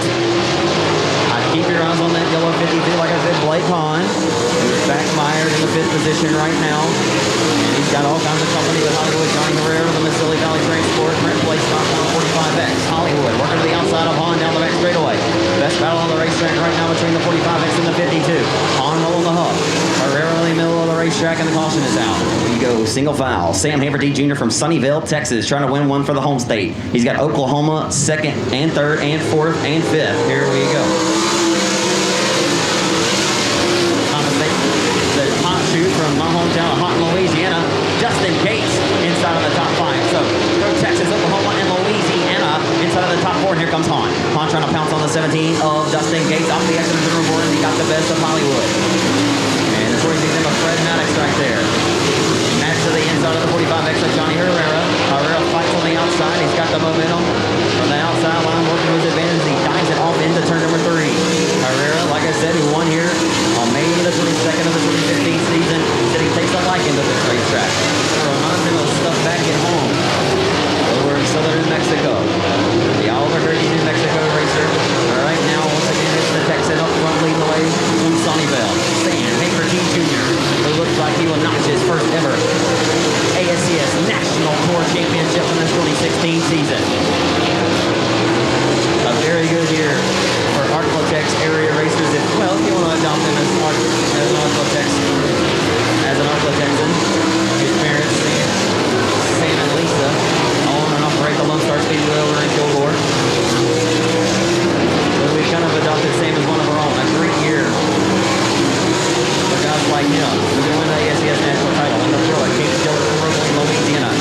Keep your eyes on that yellow 52, like I said, Blake Hahn. Who's back mired in the 5th position right now. And he's got all kinds of company with Hollywood. Johnny Herrera from the Missouri Valley Transport. Brent Blake stop on 45X. Hollywood working to the outside of Hahn down the back straightaway. Best battle on the racetrack right now between the 45X and the 52. Hahn rolling the hub. Herrera in the middle of the racetrack, and the caution is out. Here you go, single foul. Sam Haverty Jr. from Sunnyvale, Texas, trying to win one for the home state. He's got Oklahoma 2nd and 3rd and 4th and 5th. Here we go. From my hometown of Houghton, Louisiana, Justin Gates inside of the top 5. So from Texas, Oklahoma, and Louisiana inside of the top 4. And here comes Hahn. Hahn trying to pounce on the 17 of Dustin Gates off the exit of the board, and he got the best of Hollywood. And the 46 of Fred Maddox right there. Match to the inside of the 45X of Johnny Herrera. Herrera fights on the outside. He's got the momentum from the outside line, working to his advantage. He dives it off into turn number 3. Herrera, like I said, who won here on May the 22nd of the 2015 season, said he takes a liking to this racetrack. It reminds him of stuff back at home over in southern New Mexico. The Albuquerque, New Mexico racer. All right, now once again it's the Texan up front leading the way from Sunnyvale. Sam Haverty Jr., who looks like he will notch his first ever ASCS National Tour Championship in this 2016 season. A very good year for Arclotex area racers. If you want to adopt them as an Arclotex, as an Arclotexan, his parents, Sam and Lisa, own and operate the Lone Star Speedway over in Kilgore. So we kind of adopted Sam as one of our own. A great year for guys like him who can win the ASCS national title in the pro at Cape Skillet from Roseland, Louisiana.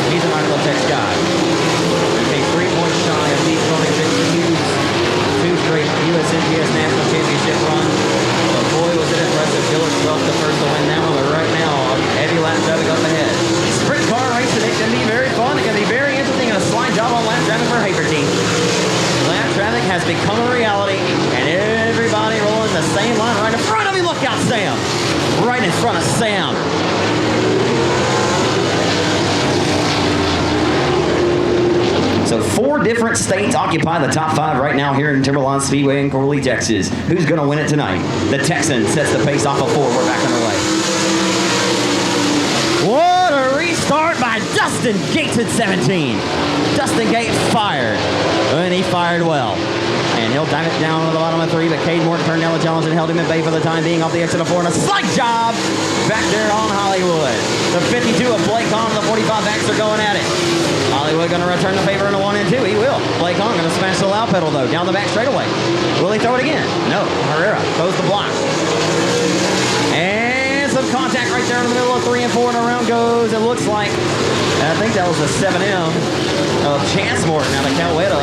He's an Arclotex guy. He came 3 points shy of Pete Tony 2 straight USNGS National Championship run. But boy, was it impressive. Gillert's the first to win that one, but right now, heavy lap traffic up ahead. Sprint car racing, it can be very fun. It can be very interesting, and a slight job on lap traffic for Haverty. Lap traffic has become a reality, and everybody rolling the same line right in front of me. Look out, Sam. Right in front of Sam. So 4 different states occupy the top 5 right now here in Timberline Speedway in Corley, Texas. Who's going to win it tonight? The Texan sets the pace off of 4. We're back underway. What a restart by Dustin Gates at 17. Dustin Gates fired, and he fired well. And he'll dive it down to the bottom of 3, but Cade Morton turned down the challenge and held him at bay for the time being off the exit of 4, and a slight job back there on Hollywood. The 52 of Blake Hahn and the 45X are going at it. Hollywood going to return the favor in a 1 and 2. He will. Blake Hahn going to smash the loud pedal, though, down the back straightaway. Will he throw it again? No. Herrera goes the block. And some contact right there in the middle of 3 and 4, and around goes. It looks like, I think that was the 7M of Chance Morton out of Coweta.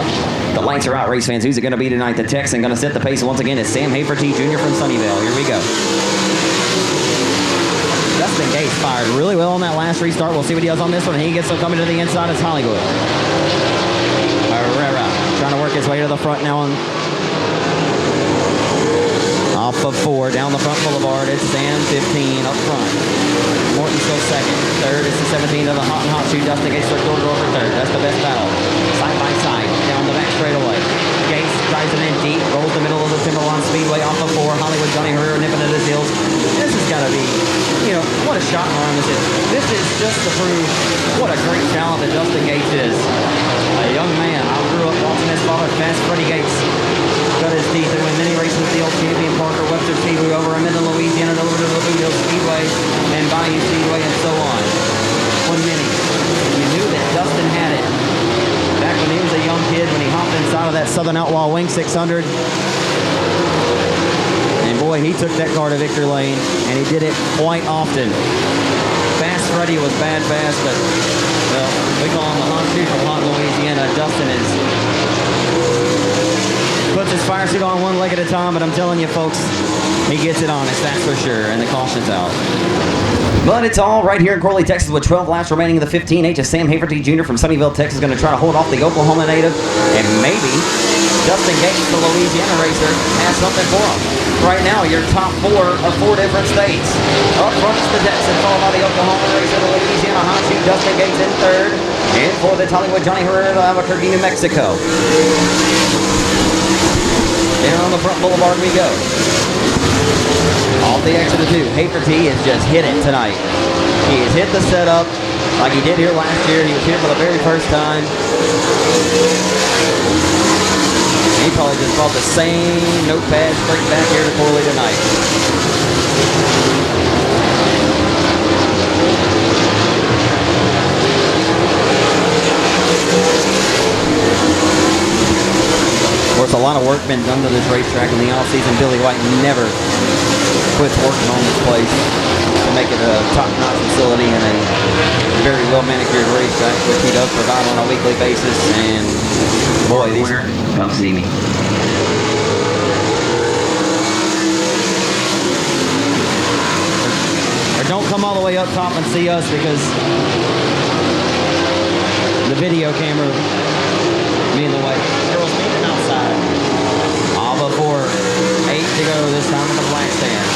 The lights are out, race fans. Who's it going to be tonight? The Texan going to set the pace once again. It's Sam Haverty Jr. from Sunnyvale. Here we go. Dustin Gates fired really well on that last restart. We'll see what he does on this one. He gets some coming to the inside. It's Hollywood. Herrera trying to work his way to the front now on off of 4 down the front boulevard. It's Sam 15 up front. Morton still 2nd. 3rd is the 17 of the hot shoe. Dustin Gates third door over 3rd. That's the best battle. Side by side down the back straightaway. Gates drives it in deep, rolls the middle of the Timberline Speedway off of 4. Hollywood, Johnny Herrera nipping at his heels. This has got to be, what a shot in arm this is. This is just to prove what a great talent that Dustin Gates is. A young man. I grew up watching his father, Fast Freddie Gates, cut his teeth and win many races with the old champion Parker Webster Speedway over in Midland, Louisiana, over to the Boot Hill Speedway and Bayou Speedway and so on. Won many. You knew that Dustin had it. Back when he was a young kid, when he hopped inside of that Southern Outlaw Wing 600. boy, he took that car to victory lane, and he did it quite often. Fast Freddy was bad fast, but, well, we call him the hot dude from hot Louisiana. Dustin puts his fire suit on one leg at a time, but I'm telling you, folks, he gets it honest, that's for sure, and the caution's out. But it's all right here in Corley, Texas, with 12 laps remaining in the 15H. As Sam Haverty Jr. from Sunnyvale, Texas, going to try to hold off the Oklahoma native, and maybe Dustin Gates, the Louisiana racer, has something for him. Right now, your top 4 of 4 different states. Up front is the Texan, followed by the Oklahoma racer, the Louisiana hot shoe, Dustin Gates in third. And for the Hollywood, Johnny Herrera of Albuquerque, New Mexico. Down on the front boulevard we go. Off the exit of 2. Haverty has just hit it tonight. He has hit the setup like he did here last year. He was here for the very first time. He probably just brought the same notepad straight back here to Corley tonight. Of course, a lot of work been done to this racetrack in the off-season. Billy White never quits working on this place to make it a top-notch facility and a very well-manicured racetrack, which he does provide on a weekly basis. And boy, these come see me. Or don't come all the way up top and see us because the video camera be in the way. Girls meeting outside. All before 8 to go this time on the black stand.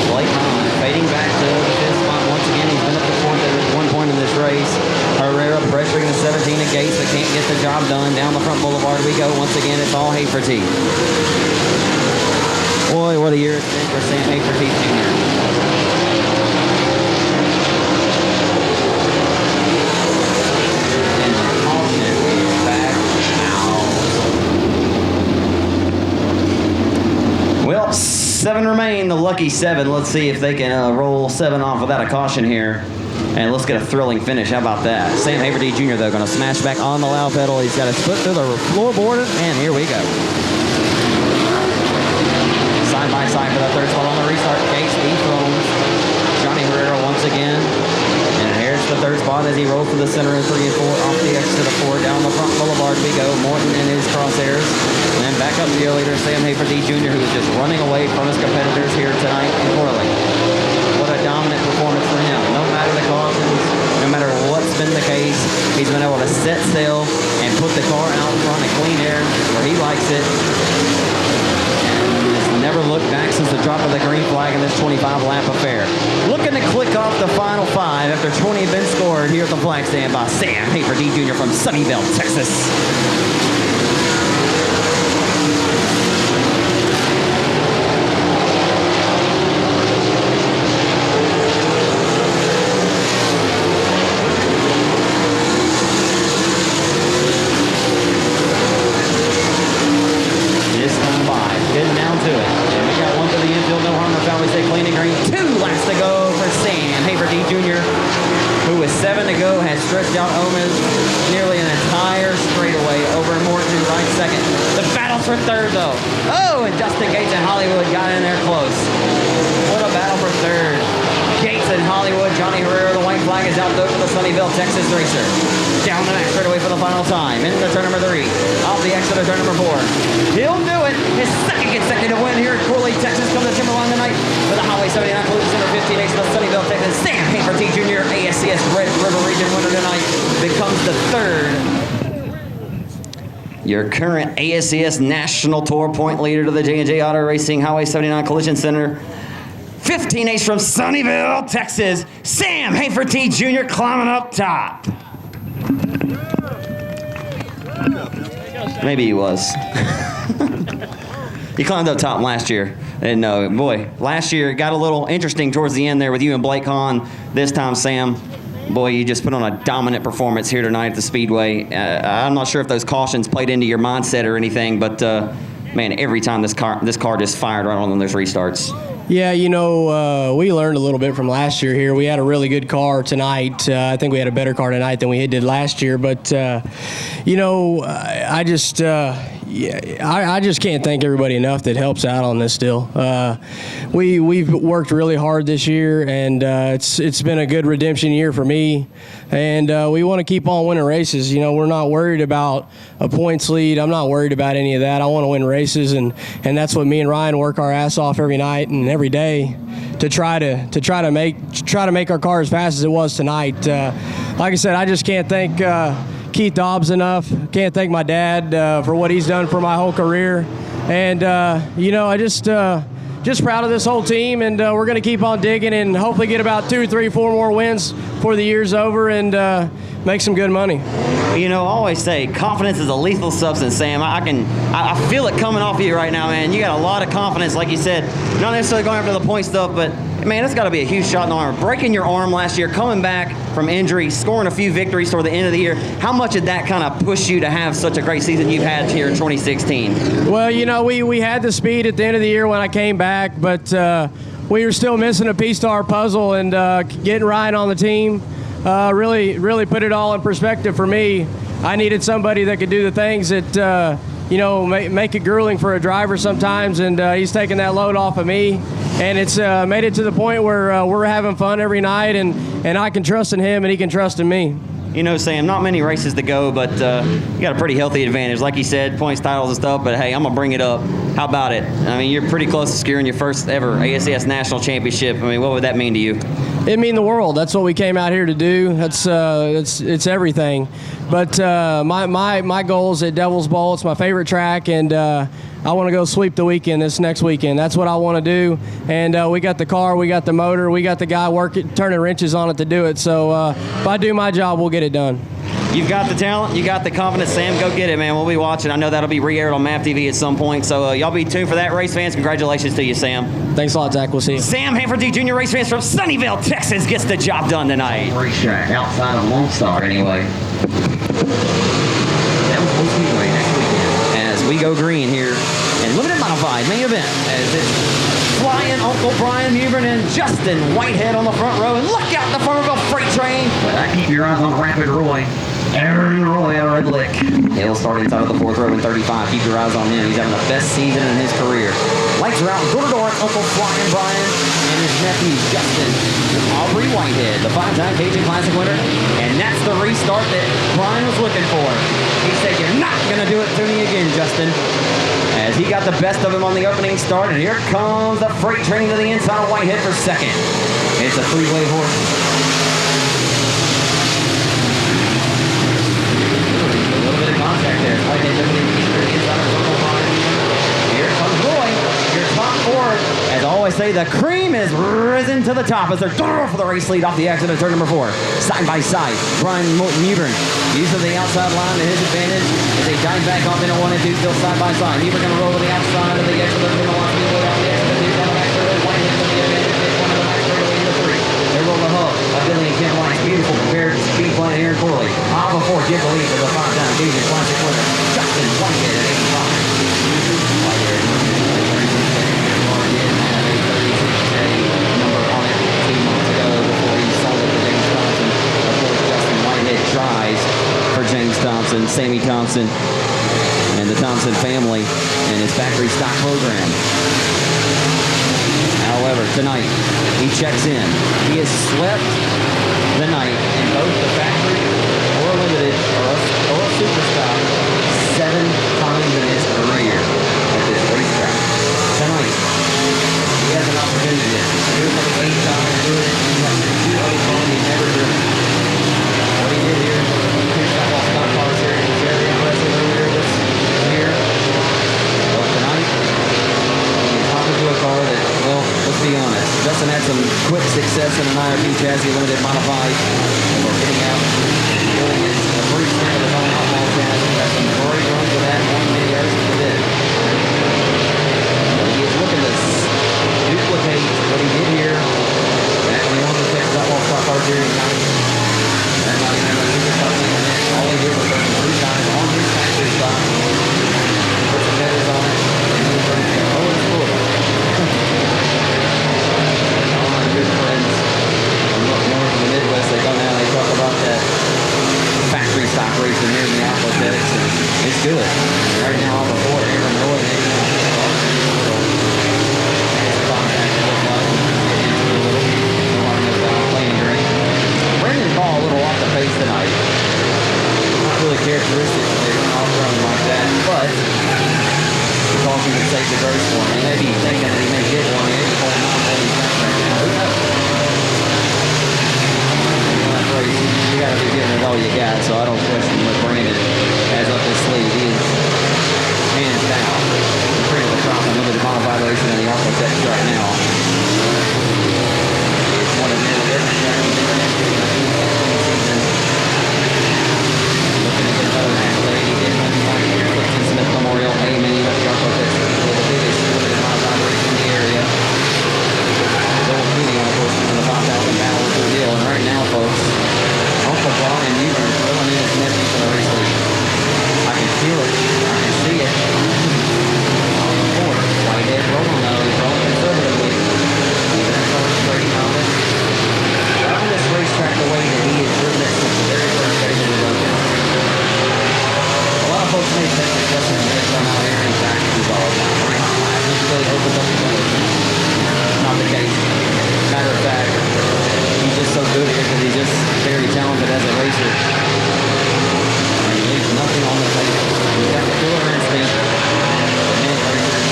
Blake Hahn fading back to the 5th spot once again. He's been up to 4th at one point in this race. Herrera pressuring the 17 of Gates but can't get the job done. Down the front boulevard we go. Once again, it's all Haverty. Boy, what a year it's been for Sam Haverty Jr. Well, 7 remain, the lucky 7. Let's see if they can roll 7 off without a caution here. And let's get a thrilling finish. How about that? Sam Haverty Jr., though, going to smash back on the loud pedal. He's got his foot through the floorboard, and here we go. Side by side for the 3rd spot on the restart. Gates dethrones Johnny Herrera once again. And here's the 3rd spot as he rolls to the center in 3 and 4. Off the exit of 4. Down the front boulevard we go. Morton in his crosshairs. And then back up the leader, Sam Haverty Jr., who is just running away from his competitors here tonight in Corley. What a dominant performance for him. No matter the cautions, no matter what's been the case, he's been able to set sail and put the car out front in clean air where he likes it. And has never looked back since the drop of the green flag in this 25-lap affair. Looking to click off the final 5 after 20 have been scored here at the flag stand by Sam Haverty Jr. from Sunnyvale, Texas. Getting down to it. And we got 1 to the infield, no harm, no foul. We say clean and green. 2 laps to go for Sam Haverty Jr., who with 7 to go has stretched out Omen nearly an entire straightaway over Morton, who right second. The battle for 3rd, though. Oh, and Dustin Gates and Hollywood got in there close. What a battle for 3rd. Gates and Hollywood. Johnny Herrera, the white flag is out though for the Sunnyvale, Texas racer. Down the back straightaway for the final time. Into turn number 3. Off the exit of turn number 4. He'll do it. His 2nd consecutive win here at Corley, Texas. Comes to Timberline tonight for the Highway 79 Collision Center 15H of Sunnyvale, Texas. Sam Haverty Jr., ASCS Red River Region winner tonight, becomes the 3rd. Your current ASCS National Tour point leader to the J&J Auto Racing Highway 79 Collision Center. 15H from Sunnyvale, Texas. Sam Haverty Jr. climbing up top. Maybe he was. He climbed up top last year. And boy, last year it got a little interesting towards the end there with you and Blake Hahn. This time, Sam, boy, you just put on a dominant performance here tonight at the Speedway. I'm not sure if those cautions played into your mindset or anything, but man, every time this car just fired right on those restarts. Yeah, we learned a little bit from last year here. We had a really good car tonight. I think we had a better car tonight than we did last year. But, I just, I just can't thank everybody enough that helps out on this deal. We've worked really hard this year, and it's been a good redemption year for me. And we want to keep on winning races. You know, we're not worried about a points lead. I'm not worried about any of that. I want to win races, and that's what me and Ryan work our ass off every night and every day to try to make our car as fast as it was tonight. Like I said, I just can't thank Keith Dobbs enough. Can't thank my dad for what he's done for my whole career. And I just proud of this whole team, and we're going to keep on digging and hopefully get about 2, 3, 4 more wins before the year's over and make some good money. You know, I always say confidence is a lethal substance, Sam. I feel it coming off of you right now, man. You got a lot of confidence, like you said. Not necessarily going after the point stuff, but man, it's got to be a huge shot in the arm. Breaking your arm last year, coming back from injury, scoring a few victories toward the end of the year. How much did that kind of push you to have such a great season you've had here in 2016? Well, you know, we had the speed at the end of the year when I came back, but we were still missing a piece to our puzzle, and getting Ryan on the team really put it all in perspective for me. I needed somebody that could do the things that make it grueling for a driver sometimes, and he's taking that load off of me, and it's made it to the point where we're having fun every night, and I can trust in him and he can trust in me. You know, Sam, not many races to go, but you got a pretty healthy advantage. Like you said, points, titles, and stuff, but hey, I'm going to bring it up. How about it? I mean, you're pretty close to securing your first ever ASCS National Championship. I mean, what would that mean to you? It mean the world. That's what we came out here to do. It's everything. But my goal is at Devil's Bowl. It's my favorite track, and I want to go sweep the weekend this next weekend. That's what I want to do. And we got the car, we got the motor, we got the guy turning wrenches on it to do it. So if I do my job, we'll get it done. You've got the talent, you got the confidence, Sam. Go get it, man. We'll be watching. I know that'll be re-aired on MAP TV at some point. So y'all be tuned for that, race fans. Congratulations to you, Sam. Thanks a lot, Zach. We'll see you. Sam Hanford, Jr. race fans from Sunnyvale, Texas, gets the job done tonight. Racetrack outside of Lone Star, anyway. Untitled Speedway next weekend. As we go green here in limited modified main event, as it's flying Uncle Brian Mubern and Justin Whitehead on the front row, and look out the front of a freight train. But keep your eyes on Rapid Roy. Aaron Roy at Red Lick. He'll start inside of the 4th row in 35. Keep your eyes on him. He's having the best season in his career. Lights are out. Door to door. Uncle Flying Brian and his nephew Justin. Aubrey Whitehead, the 5-time Cajun Classic winner. And that's the restart that Brian was looking for. He said, "You're not going to do it to me again, Justin." As he got the best of him on the opening start. And here comes the freight train to the inside of Whitehead for second. It's a three-way horse. Contact there. Whitehead doesn't even keep the inside of Uncle Brian. Here comes Roy, your top 4. As I always say, the cream is risen to the top as they're for the race lead off the exit of turn number 4. Side by side, Brian Mubern using the outside line to his advantage as they dive back off into 1 and 2, still side by side. Mubern going to roll to the outside of the exit of turn number 1. Off the exit of 2, down the back straightaway. Whitehead to the advantage. This one to the back straightaway into 3. They roll the hub of Billy and Timberline. Beautiful compared to speed plan here in Corley. All before give the lead to the 5-time Cajun Classic winner, Justin Whitehead at 85. Whitehead did have a 36K number on it 2 months ago before he sold it to James Thompson. Of course, Justin Whitehead tries for James Thompson, Sammy Thompson, and the Thompson family and his factory stock program. However, tonight, he checks in. He has swept the night in both the factory or limited or a super stock 7 times in his career at this racetrack. Tonight, he has an opportunity to do it for the 8th time and do it in 2 overcome he's never driven. What he did here, he picked up all stock cars here. He was very impressive earlier this year. But tonight, he's hopping into a car that, well, let's be honest, Justin had some quick success in an IRP chassis limited modified. We're getting out, doing it a brief stint of the non-outlaw chassis. Got some great runs with that one video he did. But he is looking to duplicate what he did here back when he won the Texas Outlaw Stock Car Series 90. That 99 super stock season. All he did was run 3 times on his factory stock. Put some headers on it, and he was ready to go. Oh, it's cool. Good friends from up north in the Midwest, they go now, they talk about that factory stock racing here in the athletics, and it's good. Right now, all the make the gross for him. He may be thinking that he may get one. He may be holding on to these guys right now. Who knows? You got to be giving it all you got, so I don't question what Brandon has up his sleeve. He is hands down the cream of the crop on limited mile violation in the Arco Tech right now. It's one of them. Looking at another accolade, he did win the Clifton Smith Memorial A-Mini at the Arco Tech, the biggest limited mile violation in the area. Bill Cooney, of course, in the 5,000 battle with the deal. And right now, folks, Uncle Brian Newman is throwing in his nephew for the race lead. I can feel it. I can see it. On the corner. Whitehead rolling though. He's rolling conservatively. Even at first straight on it. Driving this racetrack the way that he has driven it since the very first day that he rode it. A lot of folks may think that Justin Smith somehow here in packages all the time. Pretty hot lap. He really opens up the door. Not the case. Matter of fact, he's just so good here because he's just very talented as a racer. And he leaves nothing on the table. He's got the killer instinct. Many racers.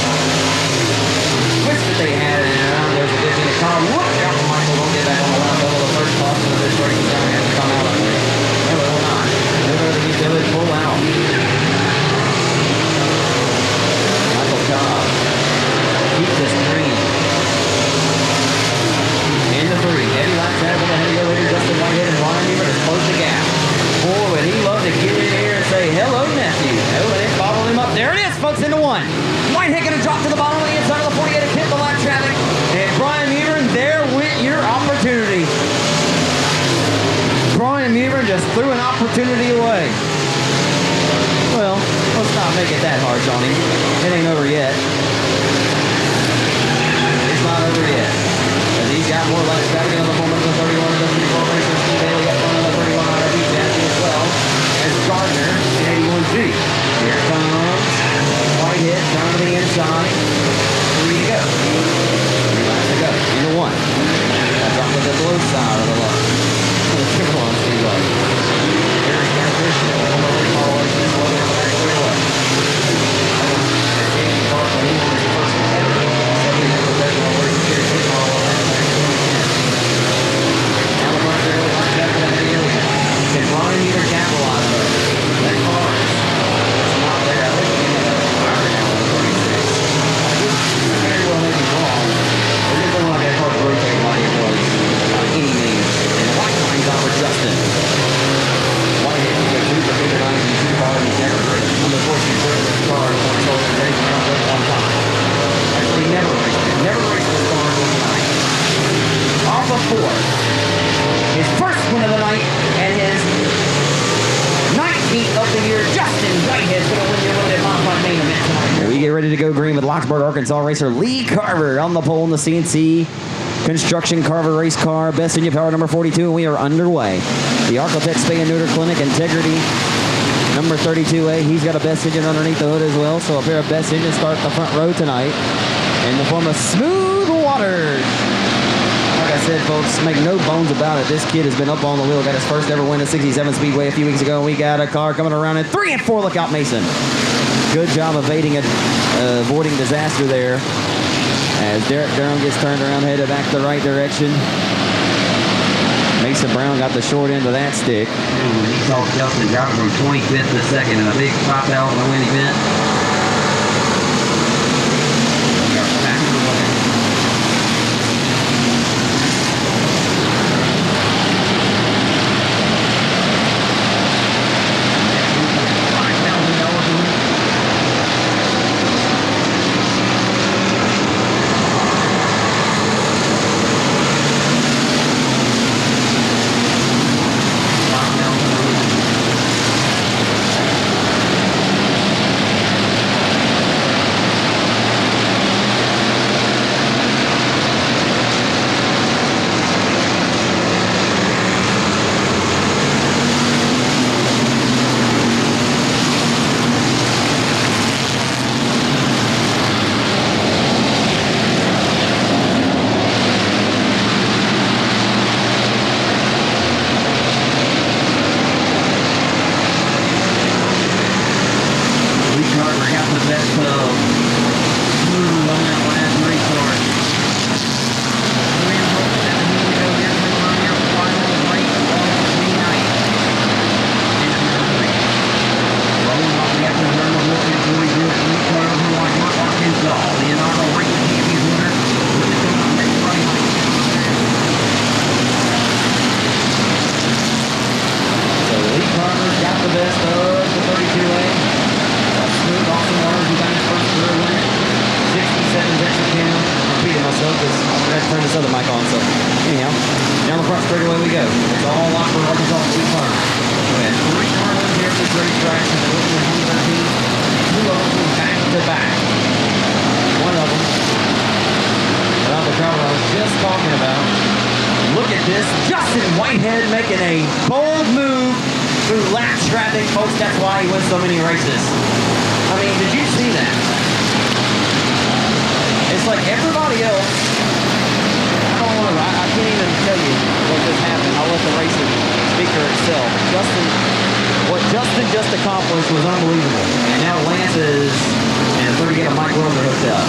Switch that they had in and around there's a good thing to come. Whoop! Out from Michael. Don't get back on the line level. The first caution of this race is going to have to come out of there. No, it will not. They're going to be able to pull out. Michael Cobb. Keep this green. In the 3. Heavy laps out with the heavy leader, Justin Whitehead and Brian Newman has closed the gap. Boy, would he love to get in here and say, hello, nephew. Oh, and it's bottling him up. There it is, folks, into 1. Whitehead going to drop to the bottom of the inside of the 48 and hit the lap traffic. And Brian Newman, there went your opportunity. Brian Newman just threw an opportunity away. Well, let's not make it that hard, Johnny. It ain't over yet. It's not over yet. He's got more laps back in the moment of the 31 of the 34 racers. Steve Bailey up front of the 31 RB Jazzy as well as Gardner in 81G. Here comes Whitehead down to the inside. 3 to go. 3 laps to go. Into 1. That drop to the blue side of the line. The Timberline Speedway. Here's Catfish. On the late model race. This one in the back straightaway. As Jamie Clark, when he was his first competitor, 70 professional race series hit model. Can Brian either capitalize on it? That car is not there. I think he's going to fire now on the 36. Very well may be wrong. It didn't look like that car rotated like it was by any means. And the white line's out for Justin. Whitehead can go 2 for 59 and 2 car, and he's never driven. Number 14 driven this car is on his own race around just 1 time. Actually, he never raced it. Never raced this car in 1 night. Off of 4. His first win of the night and his 19th of the year. Justin Whitehead's going to win your limited modified main event tonight. We get ready to go green with Locksburg, Arkansas racer Lee Carver on the pole in the CNC Construction Carver race car. Best engine power number 42, and we are underway. The Architect Spay and Neuter Clinic Integrity number 32A. He's got a best engine underneath the hood as well. So a pair of best engines start the front row tonight in the form of Smooth Waters. Like I said, folks, make no bones about it. This kid has been up on the wheel. Got his first ever win at 67 Speedway a few weeks ago. We got a car coming around in 3 and 4. Look out, Mason. Good job evading avoiding disaster there. As Derek Durham gets turned around, headed back the right direction. Mason Brown got the short end of that stick. He saw Justin driving from 25th to 2nd in a big 5,000 win event. this other mic on. So anyhow, down the front straightaway we go. It's all locked for Arkansas to turn. We had 3 car wins here at this racetrack since the opening of 2013. 2 of them back to back. One of them, around the crowd I was just talking about. Look at this, Justin Whitehead making a bold move through lap traffic, folks. That's why he wins so many races. I mean, did you see that? It's like everybody else. I don't know. I can't even tell you what just happened. I'll let the racing speak for itself. What Justin just accomplished was unbelievable. And now Lance is, and we're going to get a mic roller hooked up.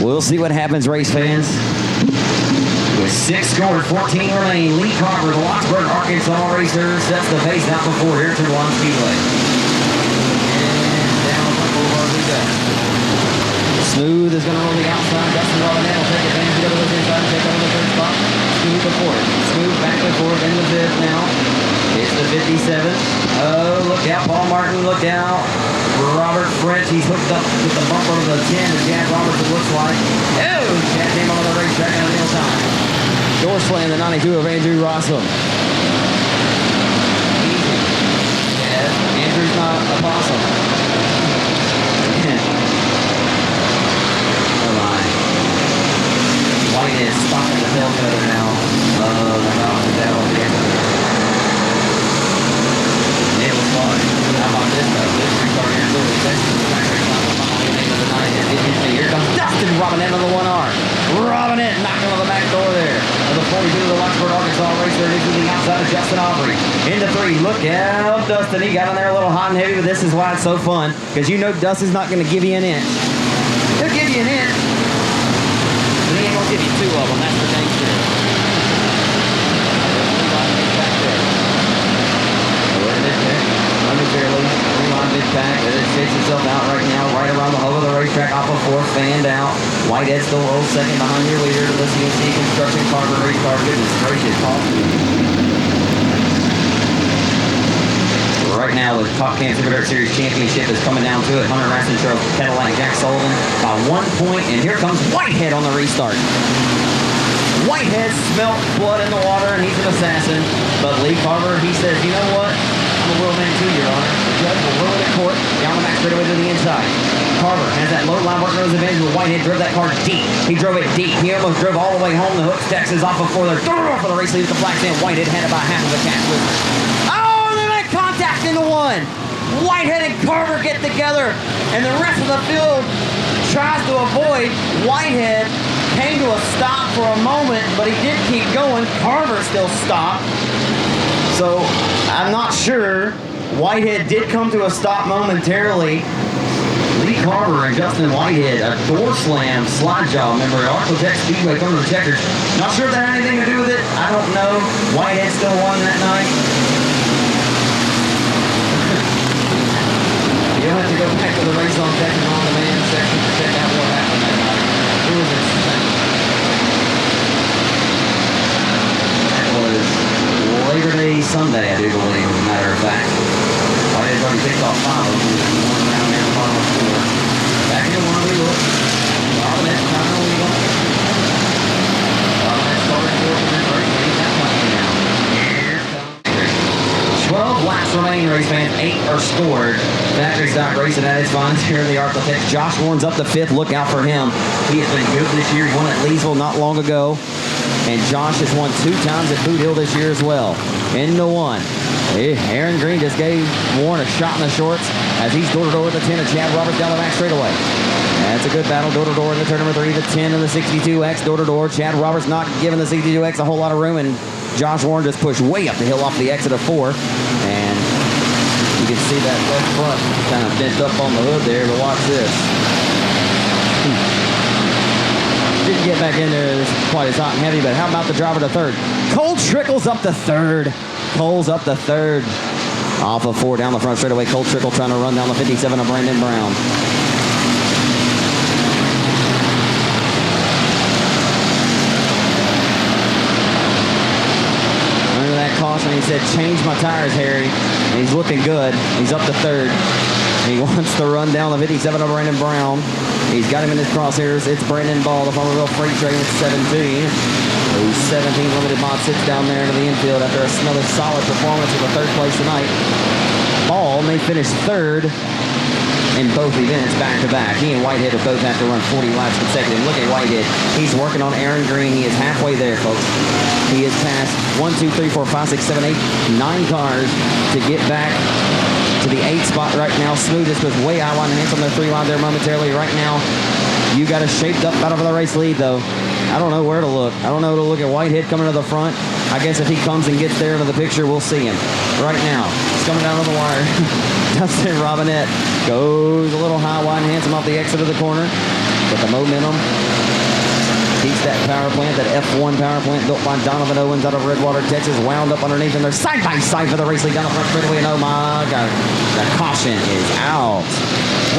We'll see what happens, race fans. With 6 scored, 14 remaining, Lee Carver, the Locksburg, Arkansas racer, sets the pace out before here to Timberline Speedway. And down the front boulevard we go. Smooth is going to roll the outside. Dustin Robinette will take advantage of the other inside and take over the 3rd spot. Smooth before it. Smooth back and forth in the 5th now. It's the 57. Oh, look out, Paul Martin, look out. Robert French, he's hooked up with the bumper of the 10 to Chad Roberts, it looks like. Oh, Chad came on the racetrack in a real time. Door slam, the 92 of Andrew Rossum. Easy. Yeah, Andrew's not a possum. Oh my. White is stopping the tail cutter now. Oh, the mouth is out on the end. It was fun. How about this though? This restart here really here comes Dustin Robinette on the 1R. Robinette knocking on the back door there. Of the 42 of the Locksburg, Arkansas racer into the outside of Justin Aubrey. Into 3. Look out, Dustin. He got on there a little hot and heavy, but this is why it's so fun. Because you know Dustin's not going to give you an inch. He'll give you an inch. But he ain't going to give you 2 of them. That's for dang sure. Momentarily, rewind mid pack. It shakes itself out right now, right around the hub of the racetrack, off of 4th, fanned out. Whitehead still a little second behind your leader. The CNC Construction Carver race car. Goodness gracious, Paul. Right now, the Top Can Super Dirt Series Championship is coming down to it. Hunter Raston, Charles Cadillac, Jack Sullivan by 1 point, and here comes Whitehead on the restart. Whitehead smelt blood in the water, and he's an assassin. But Lee Carver, he says, you know what? I'm a real man too, Your Honor. The judge will rule it in court, down the back straightaway to the inside. Carver has that low line working nose advantage, but Whitehead drove that car deep. He drove it deep. He almost drove all the way home. The Hooks Texas off before they're for the race lead with the flag stand. Whitehead had about half of the catch with. Oh, they make contact into 1. Whitehead and Carver get together, and the rest of the field tries to avoid. Whitehead came to a stop for a moment, but he did keep going. Carver still stopped. So I'm not sure. Whitehead did come to a stop momentarily. Lee Carver and Justin Whitehead, a door slam slide job. Remember, ASCS Speedway from the checkers. Not sure if that had anything to do with it. I don't know. Whitehead still won that night. You'll have to go back to the race on deck and on demand section to check out what happened that night. It was insane. That was Labor Day Sunday, I do believe, as a matter of fact. Whitehead's already picked off 5 of them. One around there, the bottom of 4. Back in 1, we look. Robinette, not only going. Robinette started 4th in that race, but he's that much now. Here comes 12 laps remaining, race fans. 8 are scored. Factory stock racing at its finest here in the Arklatex. Josh Warren's up to 5th. Look out for him. He has been good this year. He won at Leesville not long ago. And Josh has won 2 times at Boot Hill this year as well. Into 1. Hey, Aaron Green just gave Warren a shot in the shorts as he's door-to-door with the 10 of Chad Roberts down the back straightaway. That's a good battle, door-to-door in the turn number 3, the 10 and the 62X, door-to-door. Chad Roberts not giving the 62X a whole lot of room, and Josh Warren just pushed way up the hill off the exit of 4. And you can see that left front kind of bent up on the hood there, but watch this. Didn't get back in there quite as hot and heavy, but how about the driver to 3rd? Cole Trickle's up to 3rd. Cole's up to 3rd. Off of 4 down the front straightaway. Cole Trickle trying to run down the 57 of Brandon Brown. Caution. He said, change my tires, Harry. And he's looking good. He's up to 3rd. He wants to run down the 57 of Brandon Brown. He's got him in his crosshairs. It's Brandon Ball, the former real freight train with 17. Who's 17 limited mod sits down there into the infield after another solid performance with a third place tonight. Ball may finish third in both events back-to-back. He and Whitehead have both have to run 40 laps consecutive. Look at Whitehead. He's working on Aaron Green. He is halfway there, folks. He has passed 1, 2, 3, 4, 5, 6, 7, 8, 9 cars to get back to the 8th spot right now. Smooth just goes way out on hands on their 3 line there momentarily. Right now, you got a shaped up battle for the race lead, though. I don't know where to look. I don't know to look at Whitehead coming to the front. I guess if he comes and gets there into the picture, we'll see him. Right now, he's coming down on the wire. Dustin Robinette goes a little high, wide, and handsome off the exit of the corner. But the momentum keeps that power plant, that F1 power plant built by Donovan Owens out of Redwater, Texas, wound up underneath, and they're side by side for the race lead down the front straightaway. And oh my God, the caution is out.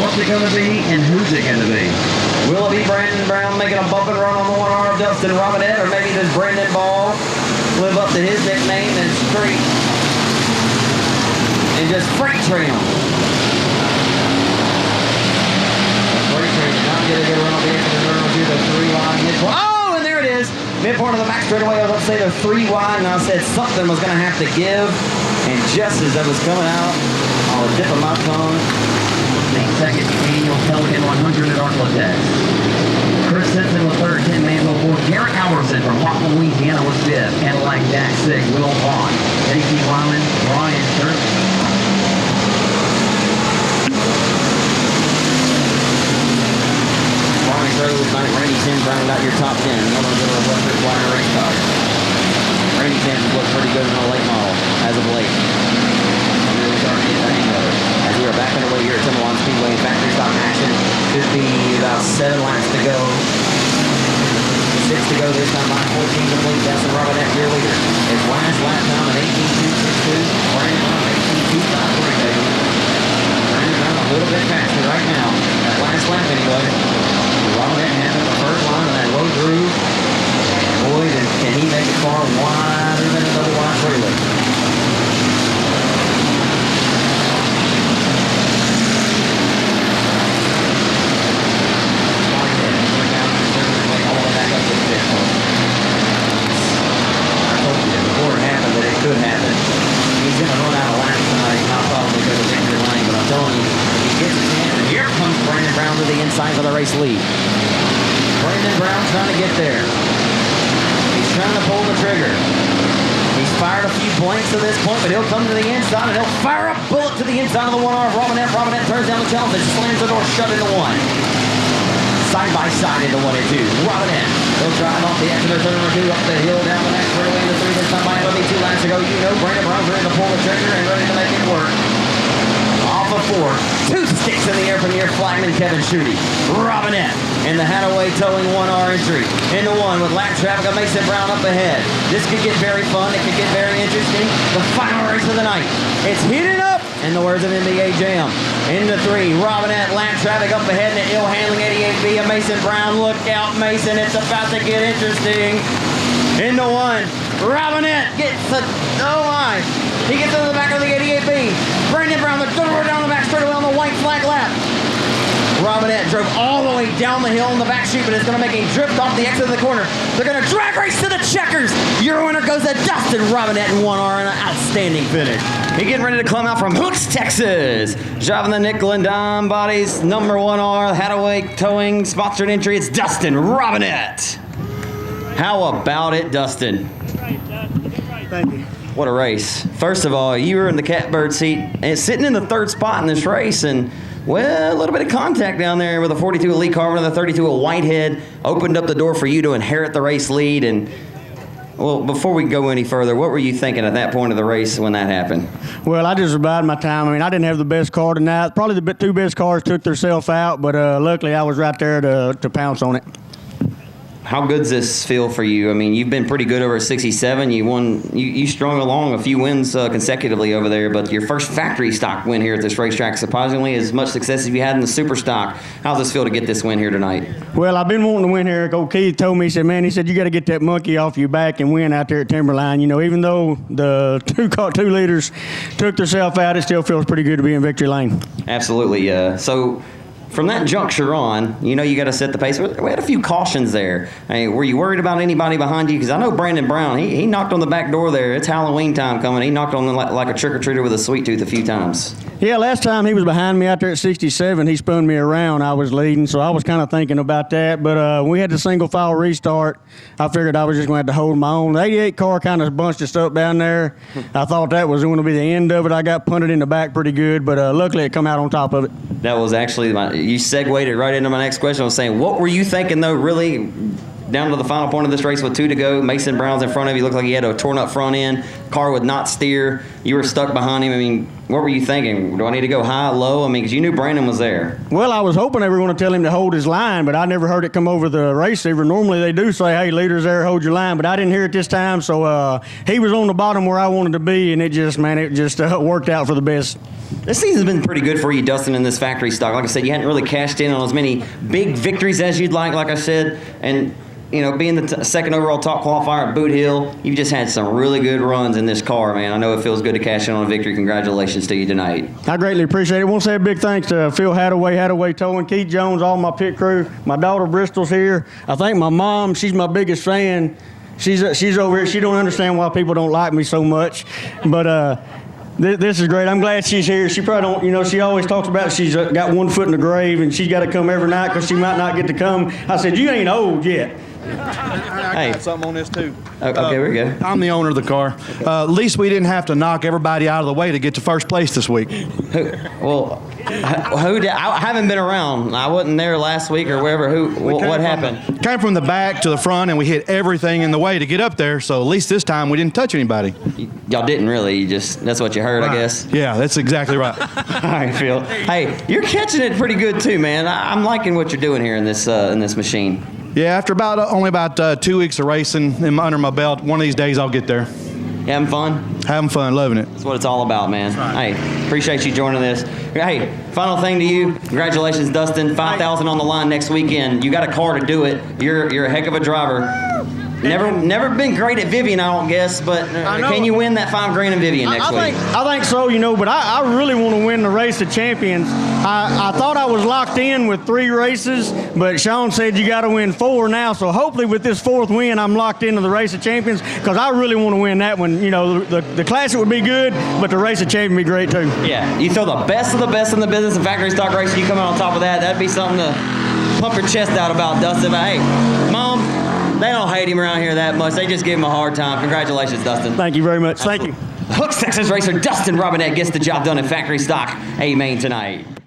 What's it going to be, and who's it going to be? Will it be Brandon Brown making a bump and run on the 1R of Dustin Robinette, or maybe does Brandon Ball live up to his nickname and streak and just freight train him? Freight train did not get a good run off the exit of the 3-line midpoint. Oh, and there it is. Midpoint of the back straightaway. I was about to say they're 3 wide, and I said something was going to have to give. And just as I was coming out, on the tip of my tongue, The second annual Pelican 100 at Arclitex. Chris Simpson was third, 10 Mansell fourth. Garrett Alverson from Lawton, Louisiana was fifth. Cadillac Jack sixth. Will Vaughn. J.P. Wyman, Brian Sturgeon. Barney Rose, Randy Sims rounded out your top 10. Another good old Western Flyer race car. Randy Sims looked pretty good in the late model as of late. Really starting to get the hang of it. As we are back underway here at Timberline Speedway in factory stock action. Should be about 7 laps to go. 6 to go this time. Line 14 complete. Dustin Robinette, your leader. His last lap time at 18.262. Brandon Brown 18.253, baby. Brandon Brown a little bit faster right now. That last lap anyway. Robinette has the first line of that low groove. Boy, then can he make it far wider than a double wide freeway. Could happen. He's going to run out of laps tonight, not probably because of victory lane, but I'm telling you, he gets a chance, and here comes Brandon Brown to the inside for the race lead. Brandon Brown trying to get there. He's trying to pull the trigger. He's fired a few blanks to this point, but he'll come to the inside, and he'll fire a bullet to the inside of the 1R of Robinette. Robinette turns down the challenge and slams the door shut into 1. Side by side into 1 and 2. Robinette. He'll drive off the exit of turn number 2 up the hill down the next straightaway into 3 this time by MLB 2 laps ago. You know Brandon Brown's ready to pull the trigger and ready to make it work. Off of 4. 2 sticks in the air from your flagman Kevin Schutte. Robinette in the Hadaway towing 1R entry. Into 1 with lap traffic of Mason Brown up ahead. This could get very fun. It could get very interesting. The final race of the night. It's heating up. In the words of NBA Jam. Into 3, Robinette, lap traffic up ahead, and ill handling 88B of Mason Brown. Look out, Mason, it's about to get interesting. Into 1, Robinette gets the, oh my, he gets into the back of the 88B. Brandon Brown, the door down the back straightaway on the white flag lap. Robinette drove all the way down the hill in the back chute, but it's going to make a drift off the exit of the corner. They're going to drag race to the checkers. Your winner goes to Dustin Robinette in 1R, and an outstanding finish. He's getting ready to come out from Hooks, Texas. Driving the nickel and dime bodies, number 1R, Hadaway Towing, sponsored entry. It's Dustin Robinette. How about it, Dustin? Thank you. What a race. First of all, you were in the catbird seat and sitting in the 3rd spot in this race, and well, a little bit of contact down there with a 42 Elite car and the 32 at Whitehead opened up the door for you to inherit the race lead. And well, before we go any further, what were you thinking at that point of the race when that happened? Well, I just was biding my time. I mean, I didn't have the best car tonight. Probably the 2 best cars took themselves out, but luckily I was right there to pounce on it. How good's this feel for you? I mean, you've been pretty good over at 67. You won. You strung along a few wins consecutively over there, but your first factory stock win here at this racetrack, surprisingly, as much success as you had in the super stock. How's this feel to get this win here tonight? Well, I've been wanting to win here. Old Keith told me, he said, man, he said, you got to get that monkey off your back and win out there at Timberline. You know, even though the two leaders took themselves out, it still feels pretty good to be in victory lane. Absolutely. So from that juncture on, you know you got to set the pace. We had a few cautions there. Hey, were you worried about anybody behind you? Because I know Brandon Brown, he knocked on the back door there. It's Halloween time coming. He knocked on the, like a trick-or-treater with a sweet tooth a few times. Yeah, last time he was behind me out there at 67, he spun me around. I was leading, so I was kind of thinking about that. But when we had the single file restart, I figured I was just going to have to hold my own. The 88 car kind of bunched us up down there. I thought that was going to be the end of it. I got punted in the back pretty good, but luckily it come out on top of it. That was actually you segued it right into my next question. I was saying, what were you thinking, though, really down to the final point of this race with 2 to go? Mason Brown's in front of you. Looked like he had a torn up front end. Car would not steer. You were stuck behind him. I mean, what were you thinking? Do I need to go high, low? I mean, because you knew Brandon was there. Well, I was hoping they were going to tell him to hold his line, but I never heard it come over the race receiver. Normally they do say, hey, leader's there, hold your line, but I didn't hear it this time, so he was on the bottom where I wanted to be, and it just worked out for the best. This season's been pretty good for you, Dustin, in this factory stock. Like I said, you hadn't really cashed in on as many big victories as you'd like I said, and you know, being the second overall top qualifier at Boot Hill, you've just had some really good runs in this car, man. I know it feels good to cash in on a victory. Congratulations to you tonight. I greatly appreciate it. I want to say a big thanks to Phil Hadaway Towing, Keith Jones, all my pit crew. My daughter Bristol's here. I think my mom, she's my biggest fan. She's over here. She don't understand why people don't like me so much, but this is great. I'm glad she's here. She probably don't, you know, she always talks about she's got one foot in the grave and she's got to come every night because she might not get to come. I said, you ain't old yet. I got something on this too. Okay, we're good. I'm the owner of the car. At least we didn't have to knock everybody out of the way to get to first place this week. I haven't been around. I wasn't there last week or wherever. What happened? Came from the back to the front, and we hit everything in the way to get up there. So at least this time we didn't touch anybody. Y'all didn't really. That's what you heard, right. I guess. Yeah, that's exactly right. All right, Phil. Hey, you're catching it pretty good too, man. I'm liking what you're doing here in this machine. Yeah, after only about 2 weeks of racing under my belt, one of these days I'll get there. You having fun? Having fun, loving it. That's what it's all about, man. Right. Hey, appreciate you joining this. Hey, final thing to you. Congratulations, Dustin. 5,000 on the line next weekend. You got a car to do it. You're a heck of a driver. Never been great at Vivian, I don't guess, but can you win that $5,000 in Vivian next week? I think so, you know, but I really want to win the race of champions. I thought I was locked in with 3 races, but Sean said you got to win 4 now, so hopefully with this 4th win, I'm locked into the race of champions because I really want to win that one. You know, the classic would be good, but the race of champions would be great too. Yeah, you throw the best of the best in the business in factory stock racing, you come out on top of that, that'd be something to pump your chest out about, Dustin. But hey, Mom, they don't hate him around here that much. They just give him a hard time. Congratulations, Dustin. Thank you very much. Thank you. Hooks Texas racer Dustin Robinette gets the job done in factory stock A-Main tonight.